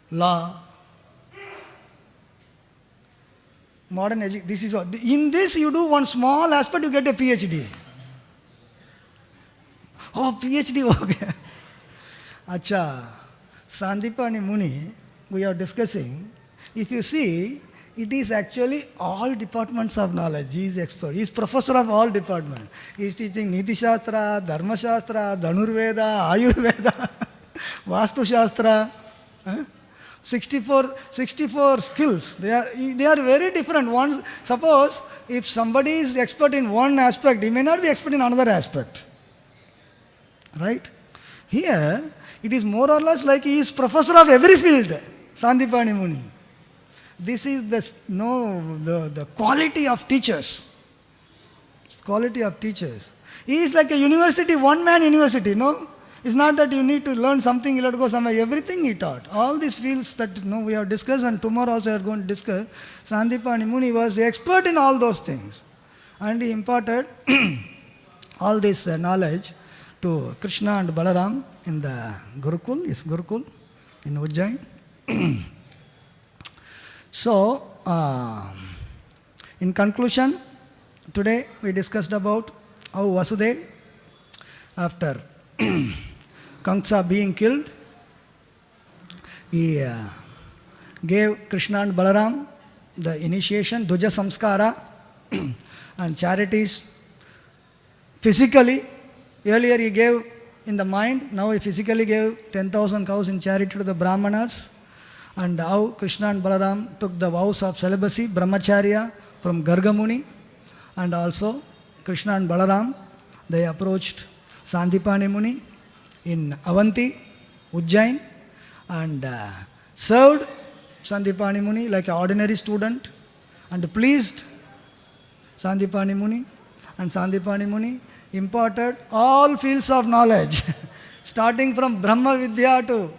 S1: law. Modern education, this is all. In this you do one small aspect, you get a PhD. Oh, PhD, okay. Acha, Sandipani Muni, we are discussing, if you see, it is actually all departments of knowledge. He is expert. He is professor of all departments. He is teaching Niti Shastra, Dharma Shastra, Dhanurveda, Ayurveda, Vastu Shastra. 64 skills. They are very different. Suppose if somebody is expert in one aspect, he may not be expert in another aspect. Right? Here, it is more or less like he is professor of every field, Sandipani Muni. This is the quality of teachers. Quality of teachers. He is like a university, one-man university, no? It's not that you need to learn something, you have to go somewhere. Everything he taught. All these fields that we have discussed, and tomorrow also we are going to discuss. Sandipani Muni was the expert in all those things. And he imparted all this knowledge to Krishna and Balaram in the Gurukul, in Ujjain. So, in conclusion, today we discussed about how Vasudeva, after Kamsa being killed, he gave Krishna and Balaram the initiation, Duja Samskara, and charities physically. Earlier he gave in the mind, now he physically gave 10,000 cows in charity to the Brahmanas. And how Krishna and Balaram took the vows of celibacy, Brahmacharya, from Gargamuni. And also Krishna and Balaram, they approached Sandipani Muni in Avanti, Ujjain, and served Sandipani Muni like an ordinary student, and pleased Sandipani Muni. And Sandipani Muni imparted all fields of knowledge, starting from Brahma Vidya to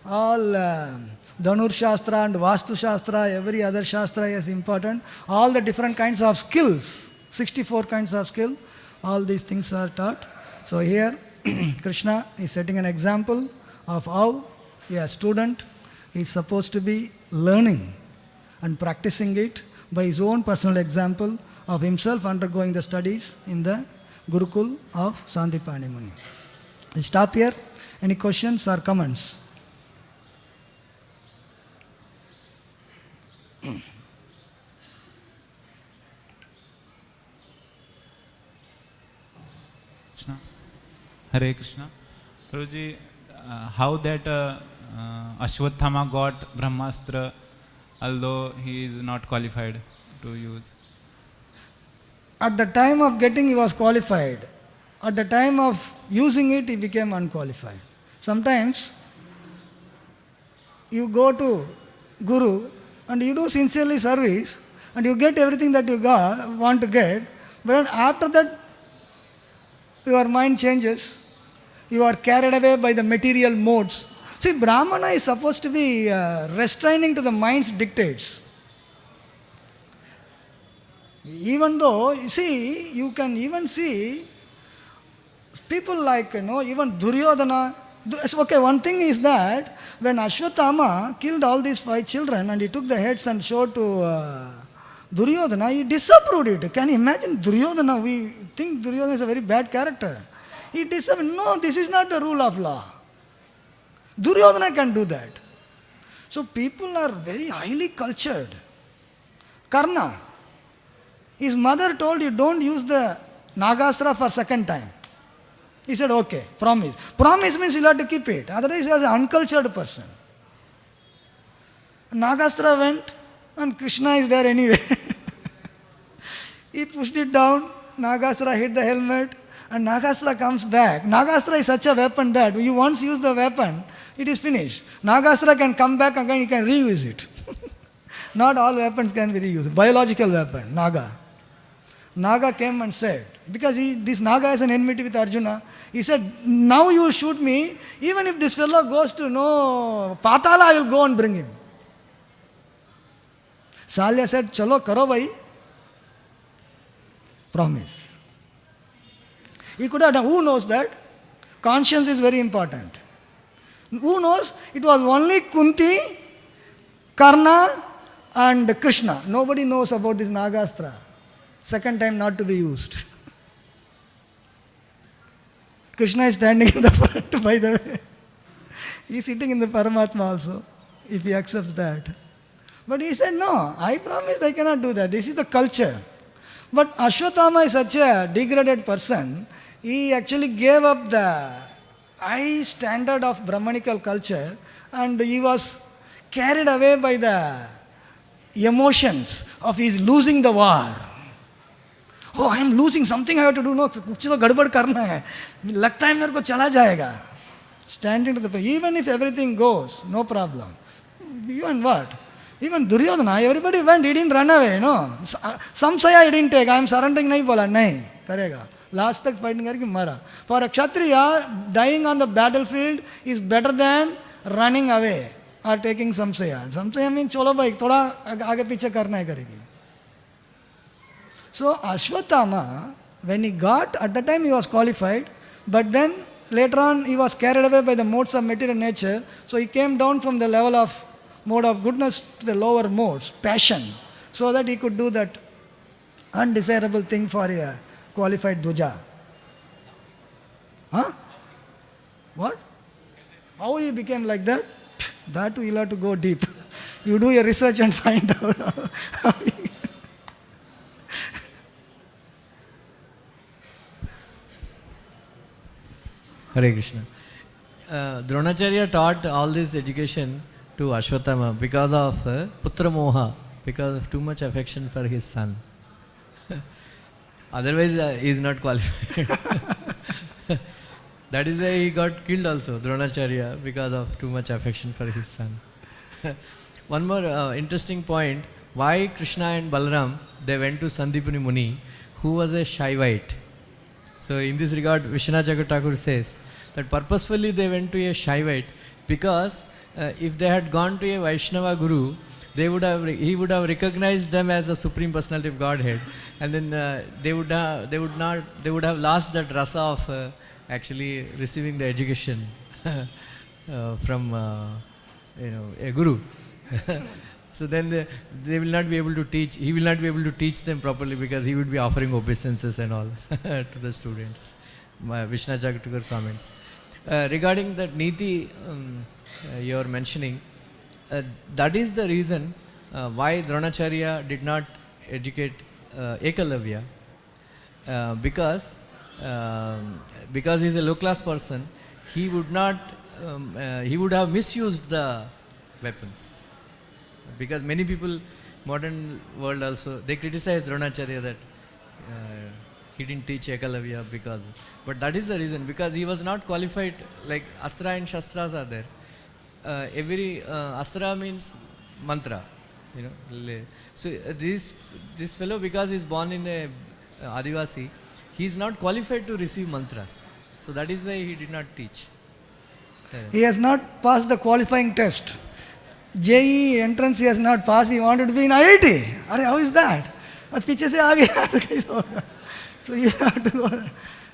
S1: all Dhanur Shastra and Vastu Shastra, every other Shastra is important. All the different kinds of skills, 64 kinds of skill, all these things are taught. So here, Krishna is setting an example of how a student is supposed to be learning and practicing it by his own personal example of himself undergoing the studies in the Gurukul of Sandipani Muni. I stop here. Any questions or comments?
S2: Krishna. Hare Krishna. Prabhuji, how that Ashwatthama got Brahmastra, although he is not qualified to use?
S1: At the time of getting, he was qualified. At the time of using it, he became unqualified. Sometimes you go to Guru and you do sincerely service and you get everything that you want to get, but after that your mind changes. You are carried away by the material modes. See, Brahmana is supposed to be restraining to the mind's dictates. Even though, you see, you can even see people like, even Duryodhana. Okay, one thing is that when Ashwatthama killed all these 5 children and he took the heads and showed to Duryodhana, he disapproved it. Can you imagine Duryodhana? We think Duryodhana is a very bad character. He disapproved. No, this is not the rule of law. Duryodhana can do that. So people are very highly cultured. Karna, his mother told you don't use the Nagastra for second time. He said, okay, promise. Promise means you'll have to keep it. Otherwise, he was an uncultured person. Nagastra went and Krishna is there anyway. He pushed it down. Nagastra hit the helmet and Nagastra comes back. Nagastra is such a weapon that you once use the weapon, it is finished. Nagastra can come back and you can reuse it. Not all weapons can be reused. Biological weapon, Naga. Naga came and said, because this Naga is an enmity with Arjuna, he said, now you shoot me, even if this fellow goes to Patala, I will go and bring him. Salya said, chalo karo bhai. Promise. He could have done. Who knows that? Conscience is very important. Who knows? It was only Kunti, Karna and Krishna. Nobody knows about this Nagastra. Second time not to be used. Krishna is standing in the front, by the way. He is sitting in the Paramatma also, if he accepts that. But he said, no, I promised I cannot do that. This is the culture. But Ashwatthama is such a degraded person, he actually gave up the high standard of Brahmanical culture and he was carried away by the emotions of his losing the war. Oh, I am losing something, I have to do. No, कुछ तो गड़बड़ करना है. लगता है मेरे को चला जाएगा. Standing to the, even if everything goes, no problem. Even what? Even Duryodhana, everybody went, he didn't run away, no. Samsaya he didn't take, I am surrendering, nahi bola, nahi, karega. Last tak fighting karke mara. For a Kshatriya, dying on the battlefield is better than running away or taking Samsaya. Samsaya means, cholo bhai, thoda aage piche karna hai karegi. So Ashwatthama, when he got, at the time he was qualified, but then later on he was carried away by the modes of material nature, so he came down from the level of mode of goodness to the lower modes, passion, so that he could do that undesirable thing for a qualified Dvuja. Huh? What? How he became like that? That you'll have to go deep. You do your research and find out how he
S3: Hare Krishna. Dronacharya taught all this education to Ashwatthama because of Putra Moha, because of too much affection for his son. Otherwise, he is not qualified. That is why he got killed also, Dronacharya, because of too much affection for his son. One more interesting point, why Krishna and Balaram, they went to Sandipani Muni, who was a Shaivite. So in this regard, Vishwanath Thakur says that purposefully they went to a Shaivite because if they had gone to a Vaishnava Guru, he would have recognized them as the Supreme Personality of Godhead, and then they would have lost that rasa of actually receiving the education from a Guru. So then they will not be able to teach, he will not be able to teach them properly because he would be offering obeisances and all to the students. Vishwanath Thakur comments. Regarding that Niti you are mentioning, that is the reason why Dronacharya did not educate Ekalavya, because he is a low class person, he would have misused the weapons. Because many people, modern world also, they criticize Dronacharya that he didn't teach Ekalavya because, but that is the reason, because he was not qualified, like Astra and Shastras are there. Every Astra means mantra, So this fellow, because he is born in a Adivasi, he is not qualified to receive mantras. So that is why he did not teach.
S1: He has not passed the qualifying test. JEE entrance he has not passed, he wanted to be in IIT. Are, how is that? पीछे से आ गया तो कैसे होगा? So you have to go.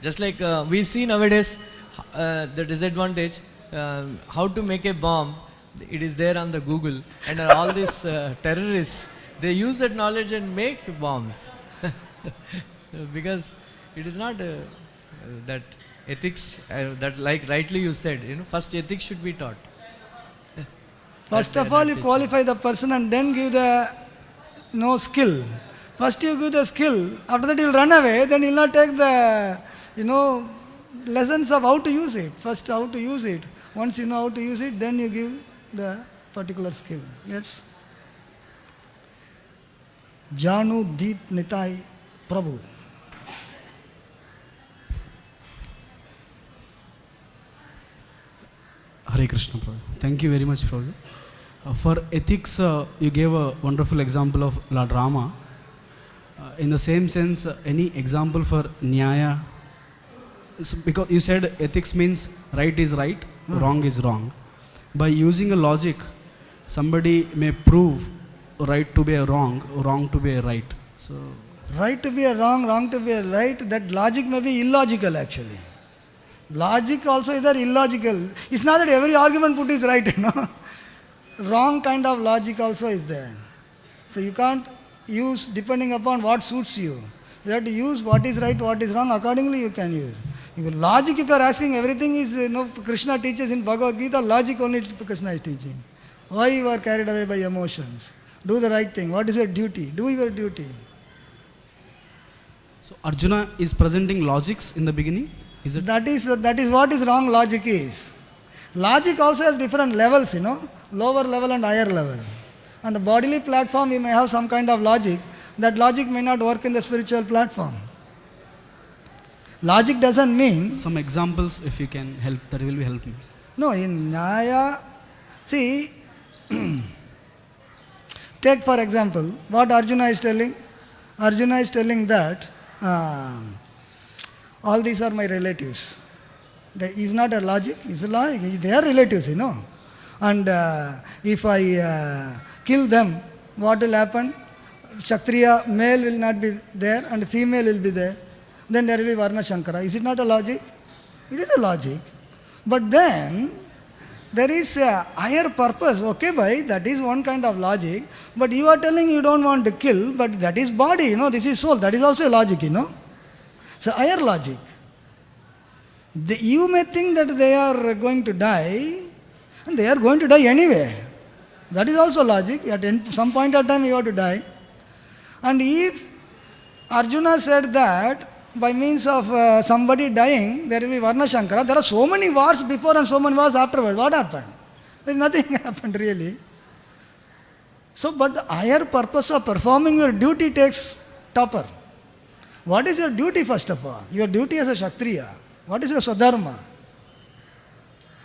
S3: Just like we see nowadays the disadvantage, how to make a bomb, it is there on the Google, and all these terrorists, they use that knowledge and make bombs. Because it is not that ethics, that like rightly you said, first ethics should be taught.
S1: First of all, you qualify the person and then give the skill. First you give the skill, after that you will run away, then you will not take the, lessons of how to use it. First how to use it. Once you know how to use it, then you give the particular skill. Yes? Janu Deep Nitai Prabhu.
S4: Hare Krishna, Prabhu. Thank you very much, Prabhu. For ethics, you gave a wonderful example of Lord Rama. In the same sense, any example for Nyaya? Because you said ethics means right is right, wrong is wrong. By using a logic, somebody may prove right to be a wrong, wrong to be a right. So,
S1: right to be a wrong, wrong to be a right, that logic may be illogical actually. Logic also is there illogical. It's not that every argument put is right, Wrong kind of logic also is there. So you can't use depending upon what suits you. You have to use what is right, what is wrong, accordingly you can use. Logic, if you are asking, everything is, Krishna teaches in Bhagavad Gita, logic only Krishna is teaching. Why you are carried away by emotions? Do the right thing. What is your duty? Do your duty.
S4: So Arjuna is presenting logics in the beginning? Is it?
S1: That is what is wrong logic is. Logic also has different levels, lower level and higher level. On the bodily platform, we may have some kind of logic. That logic may not work in the spiritual platform. Logic doesn't mean...
S4: Some examples, if you can help, that will be helpful.
S1: No, in Nyaya, see, take for example, what Arjuna is telling. Arjuna is telling that all these are my relatives. That is not a logic, it's a logic. They are relatives, And if I kill them, what will happen? Kshatriya, male will not be there and female will be there. Then there will be Varna Shankara. Is it not a logic? It is a logic. But then, there is a higher purpose. Okay, bhai, that is one kind of logic. But you are telling you don't want to kill, but that is body, this is soul. That is also a logic, So higher logic. You may think that they are going to die, and they are going to die anyway. That is also logic. At some point of time you have to die. And if Arjuna said that by means of somebody dying, there will be Varna Shankara, there are so many wars before and so many wars afterward. What happened? Nothing happened really. So, but the higher purpose of performing your duty takes topper. What is your duty first of all? Your duty as a Kshatriya. What is your Swadharma?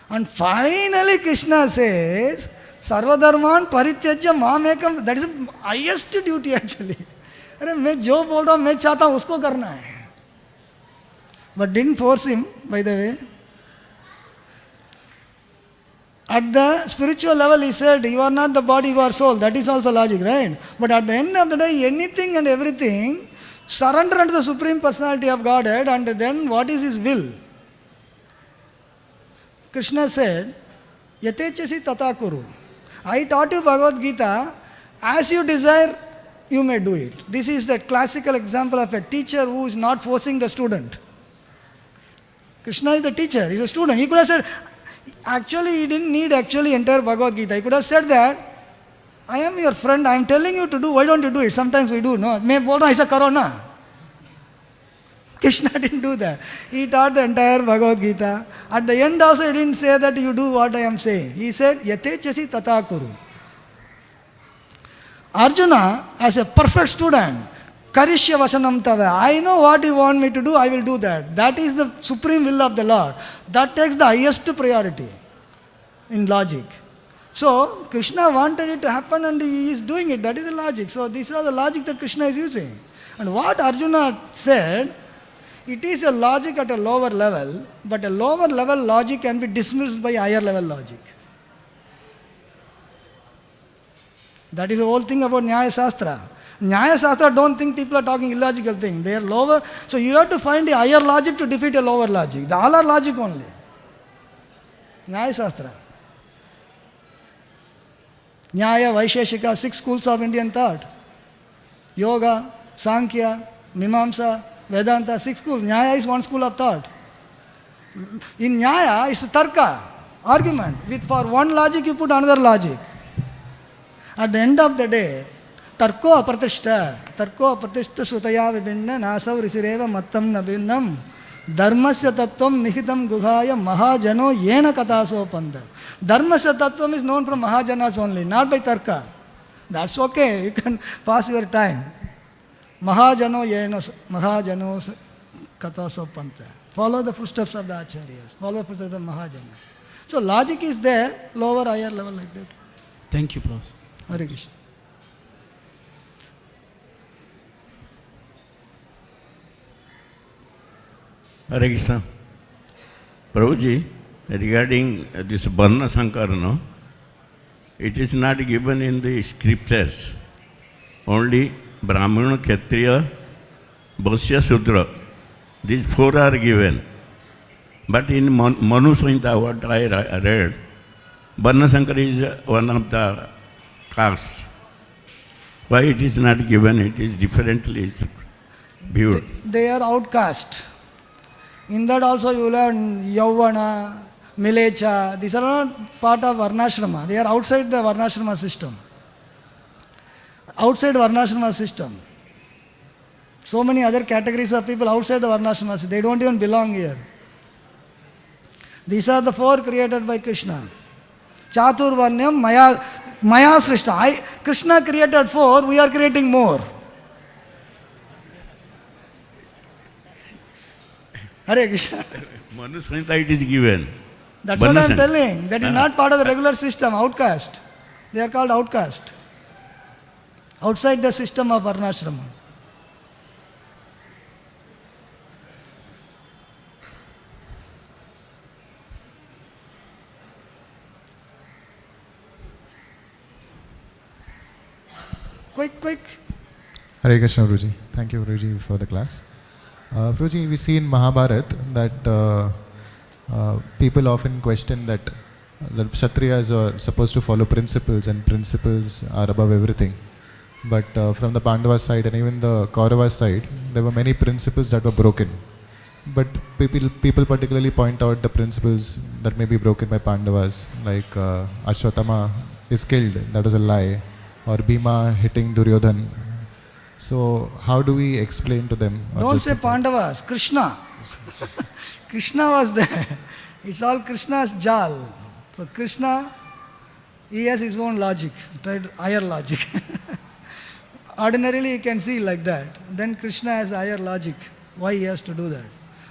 S1: And finally Krishna says, Sarvadharman Parityajya Mamekam, that is the highest duty actually. मैं जो बोल रहा हूँ मैं चाहता हूँ उसको करना है. But didn't force him, by the way. At the spiritual level he said, you are not the body, you are soul. That is also logic, right? But at the end of the day, anything and everything, surrender unto the Supreme Personality of Godhead, and then what is His will? Krishna said, Yatechasi tata kuru. I taught you Bhagavad Gita, as you desire, you may do it. This is the classical example of a teacher who is not forcing the student. Krishna is the teacher, he is a student. He could have said, actually he didn't need entire Bhagavad Gita. He could have said that, I am your friend, I am telling you to do, why don't you do it? Sometimes we do, no? मैं बोल रहा ऐसा करो ना. Krishna didn't do that. He taught the entire Bhagavad Gita. At the end also he didn't say that you do what I am saying. He said, Yatechasi tata kuru. Arjuna, as a perfect student, Karishya Vasanam Tava. I know what you want me to do, I will do that. That is the supreme will of the Lord. That takes the highest priority in logic. So, Krishna wanted it to happen and he is doing it. That is the logic. So, these are the logic that Krishna is using. And what Arjuna said, it is a logic at a lower level, but a lower level logic can be dismissed by higher level logic. That is the whole thing about Nyaya Shastra. Nyaya Shastra don't think people are talking illogical things. They are lower. So you have to find a higher logic to defeat a lower logic. The all are logic only. Nyaya Shastra. Nyaya, Vaisheshika, 6 schools of Indian thought. Yoga, Sankhya, Mimamsa, Vedanta, 6 schools. Nyaya is one school of thought. In Nyaya, it's Tarka, argument. For one logic, you put another logic. At the end of the day, Tarko apratishta sutaya vibhinna nasav risireva mattam nabinnam dharmasya tattvam nihitam guhaya mahajano yena kataso panda. Dharmasya tattvam is known from Mahajanas only, not by Tarka. That's okay, you can pass your time. Mahajano kataso panta. Follow the footsteps of the Acharyas, follow the footsteps of the Mahajana. So logic is there, lower, higher level like that.
S4: Thank you, Prabhupada.
S1: Hare Krishna.
S5: Hare Krishna. Prabhuji, regarding this Varna Sankarana, it is not given in the scriptures. Only Brahmana, Kshatriya, Vaishya, Shudra. These 4 are given. But in Manu Samhita, what I read, Varna Sankara is one of the castes. Why it is not given? It is differently viewed.
S1: They are outcast. In that also you will have Yauvana, Milecha. These are not part of Varnashrama. They are outside the Varnashrama system. Outside Varnashrama system. So many other categories of people outside the Varnashrama system. They don't even belong here. These are the 4 created by Krishna. Chatur Varnyam Maya Srishta. Krishna created 4, we are creating more. Hare Krishna.
S5: Manu Samhita it is given.
S1: That's what I am telling. That is not part of the regular system, outcast. They are called outcast. Outside the system of Varnashrama. Quick.
S6: Hare Krishna, Guruji. Thank you, Guruji, for the class. Guruji, we see in Mahabharata that people often question that the Kshatriyas are supposed to follow principles and principles are above everything. But from the Pandava side and even the Kaurava side, there were many principles that were broken. But people particularly point out the principles that may be broken by Pandavas, like Ashwatthama is killed, that was a lie, or Bhima hitting Duryodhan. So how do we explain to them?
S1: Don't say Pandavas, Krishna. Krishna was there. It's all Krishna's jal. So Krishna, he has his own logic, higher logic. Ordinarily you can see like that. Then Krishna has higher logic. Why he has to do that?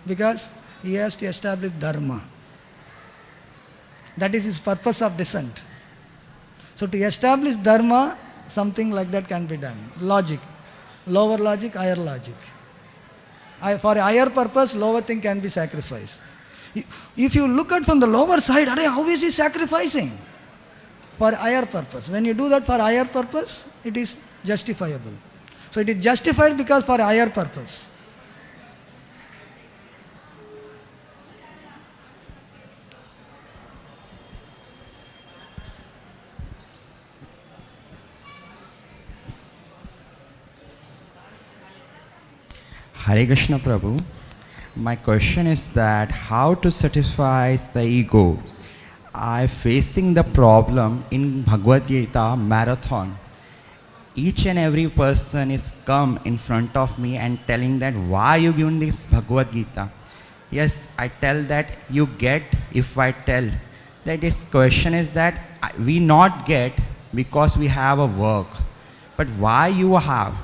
S1: Because he has to establish dharma. That is his purpose of descent. So to establish dharma, something like that can be done. Logic. Lower logic, higher logic. For a higher purpose, lower thing can be sacrificed. If you look at from the lower side, how is he sacrificing? For higher purpose. When you do that for higher purpose, it is justifiable. So it is justified because for a higher purpose.
S7: Hare Krishna Prabhu, my question is that how to satisfy the ego? I facing the problem in Bhagavad Gita marathon. Each and every person is come in front of me and telling that why you given this Bhagavad Gita. Yes, I tell that you get if I tell. That this question is that we not get because we have a work. But why you have?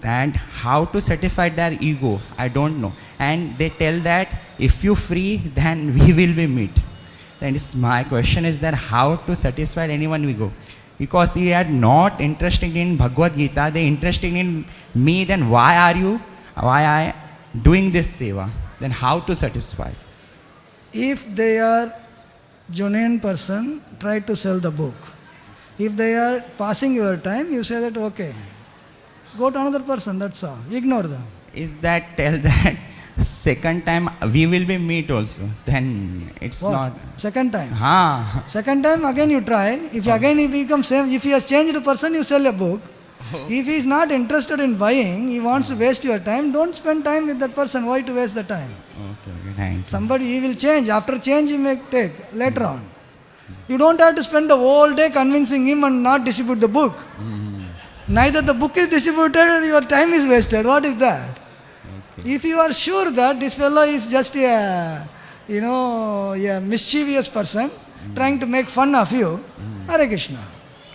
S7: And how to satisfy their ego, I don't know. And they tell that if you free, then we will be meet. Then my question is that how to satisfy anyone ego? Because he are not interested in Bhagavad Gita, they interested in me, then why are you? Why I doing this seva, then how to satisfy?
S1: If they are genuine person, try to sell the book. If they are passing your time, you say that okay, go to another person, that's all. Ignore them.
S7: Is that tell that second time we will be meet also? Then it's
S1: What?
S7: not.
S1: Second time.
S7: Second
S1: time again you try. If again he becomes same, if he has changed the person, you sell a book. If he is not interested in buying, he wants to waste your time, don't spend time with that person. Why to waste the time?
S7: Okay, thank you.
S1: Somebody, he will change. After change, he may take later on. You don't have to spend the whole day convincing him and not distribute the book. Neither the book is distributed, your time is wasted. What is that?
S7: Okay.
S1: If you are sure that this fellow is just a mischievous person, trying to make fun of you, Hare Krishna.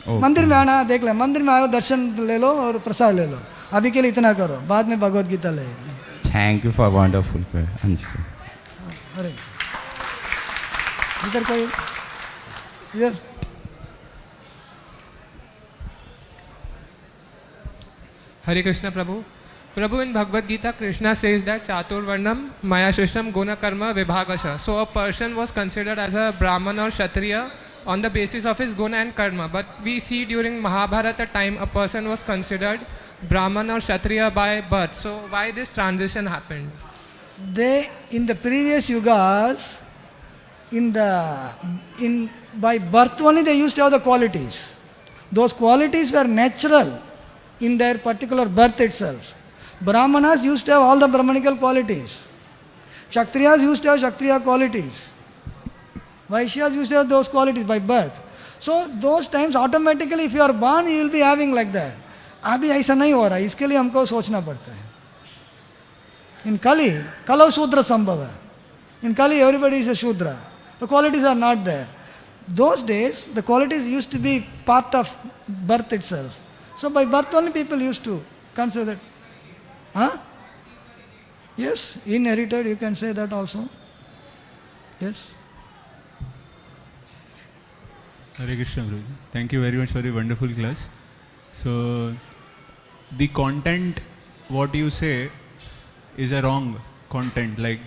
S1: मंदिर में आना, देख ले, मंदिर में आओ, दर्शन ले लो और प्रसाद ले लो. अभी के लिए इतना करो, बाद में भगवद गीता लेगी.
S7: Thank you for wonderful answer.
S1: अरे इधर कोई इधर.
S8: Hare Krishna Prabhu. Prabhu, in Bhagavad Gita, Krishna says that Chatur Varnam Maya Shishtam Guna Karma Vibhagasha. So a person was considered as a Brahman or Kshatriya on the basis of his guna and karma. But we see during Mahabharata time, a person was considered Brahman or Kshatriya by birth. So why this transition happened?
S1: They, in the previous yugas, by birth only they used to have the qualities. Those qualities were natural in their particular birth itself. Brahmanas used to have all the Brahmanical qualities. Kshatriyas used to have Kshatriya qualities. Vaishyas used to have those qualities by birth. So those times automatically if you are born, you will be having like that. अभी ऐसा नहीं हो रहा है, इसके लिए हमको सोचना पड़ता है. In Kali, Kalau Shudra Sambhava. In Kali, everybody is a Shudra. The qualities are not there. Those days, the qualities used to be part of birth itself. So by birth only people used to consider that. Huh? Yes, inherited, you can say that also. Yes.
S2: Hare Krishna, Prabhu. Thank you very much for the wonderful class. So, the content, what you say, is a wrong content. Like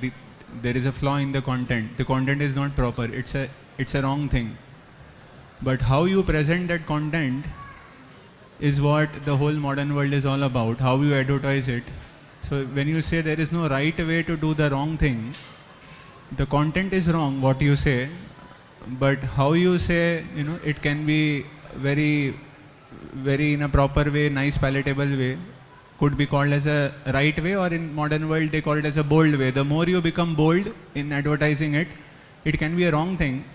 S2: there is a flaw in the content. The content is not proper. It's a wrong thing. But how you present that content is what the whole modern world is all about. How you advertise it. So when you say there is no right way to do the wrong thing, the content is wrong, what you say. But how you say, it can be very, very in a proper way, nice, palatable way, could be called as a right way, or in modern world they call it as a bold way. The more you become bold in advertising it, it can be a wrong thing.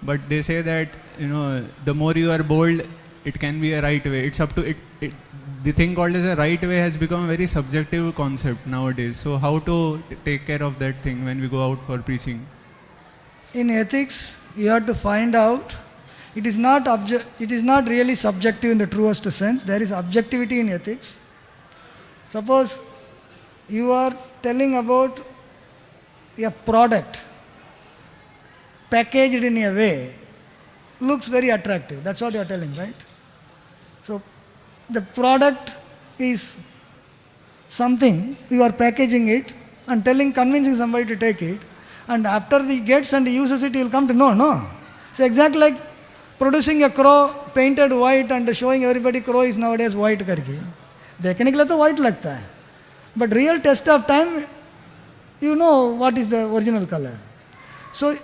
S2: But they say that, the more you are bold, it can be a right way. It's up to it. The thing called as a right way has become a very subjective concept nowadays. So how to take care of that thing when we go out for preaching?
S1: In ethics, you have to find out, it is not really subjective in the truest sense. There is objectivity in ethics. Suppose you are telling about a product packaged in a way, looks very attractive. That's what you are telling, right? So the product is something, you are packaging it and convincing somebody to take it, and after he gets and uses it, he will come to know, no. So exactly like producing a crow painted white and showing everybody crow is nowadays white करके, देखने के लिए तो white लगता है, but real test of time, you know what is the original color. So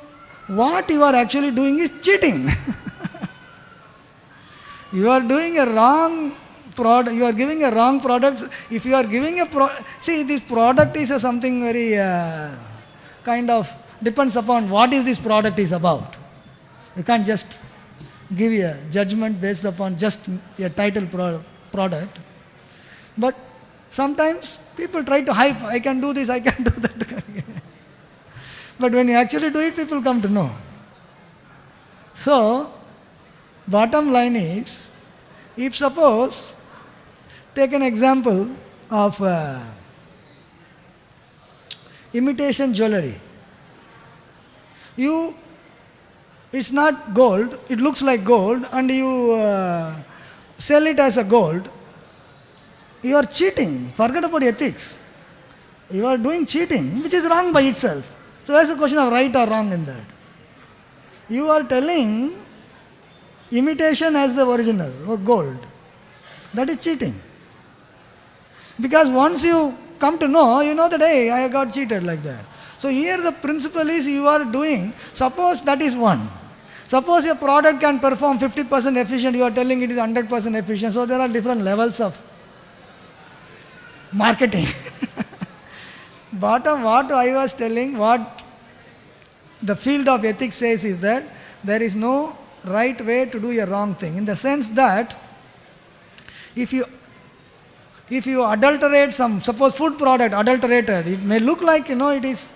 S1: what you are actually doing is cheating. You are doing a wrong product, you are giving a wrong product. If you are giving see, this product is something very kind of depends upon what is this product is about. You can't just give a judgment based upon just a title product. But sometimes people try to hype, I can do this, I can do that. But when you actually do it, people come to know. So, bottom line is, if suppose, take an example of imitation jewelry. It's not gold, it looks like gold, and you sell it as a gold. You are cheating. Forget about ethics. You are doing cheating, which is wrong by itself. So where's the question of right or wrong in that? You are telling imitation as the original, or gold. That is cheating. Because once you come to know, you know that, hey, I got cheated like that. So here the principle is you are doing, suppose that is one. Suppose your product can perform 50% efficient, you are telling it is 100% efficient. So there are different levels of marketing. Bottom, what I was telling, what the field of ethics says is that there is no right way to do a wrong thing. In the sense that if you adulterate some, suppose food product adulterated, it may look like, it is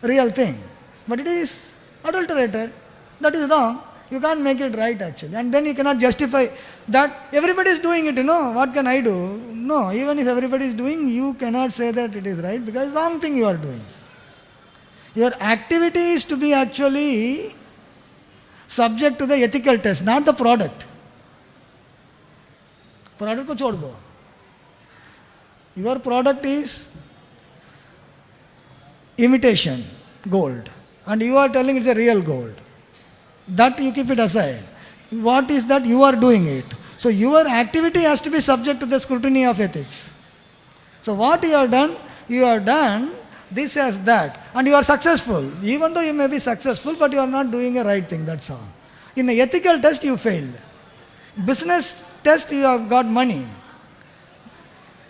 S1: real thing. But it is adulterated. That is wrong. You can't make it right actually. And then you cannot justify that everybody is doing it, what can I do? No, even if everybody is doing, you cannot say that it is right because wrong thing you are doing. Your activity is to be actually subject to the ethical test, not the product. Product ko chhod do. Your product is imitation gold and you are telling it's a real gold. That you keep it aside. What is that? You are doing it. So your activity has to be subject to the scrutiny of ethics. So what you have done this as that, and you are successful. Even though you may be successful, but you are not doing a right thing, that's all. In the ethical test, you failed. Business test, you have got money.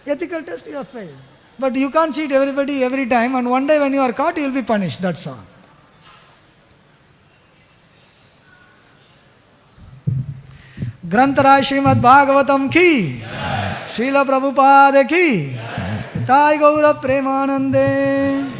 S1: Ethical test, you have failed. But you can't cheat everybody every time, and one day when you are caught, you will be punished, that's all. ग्रंथराज Shrimad Bhagavatam की, श्रील प्रभुपाद की, ताई गौर प्रेमानंदे।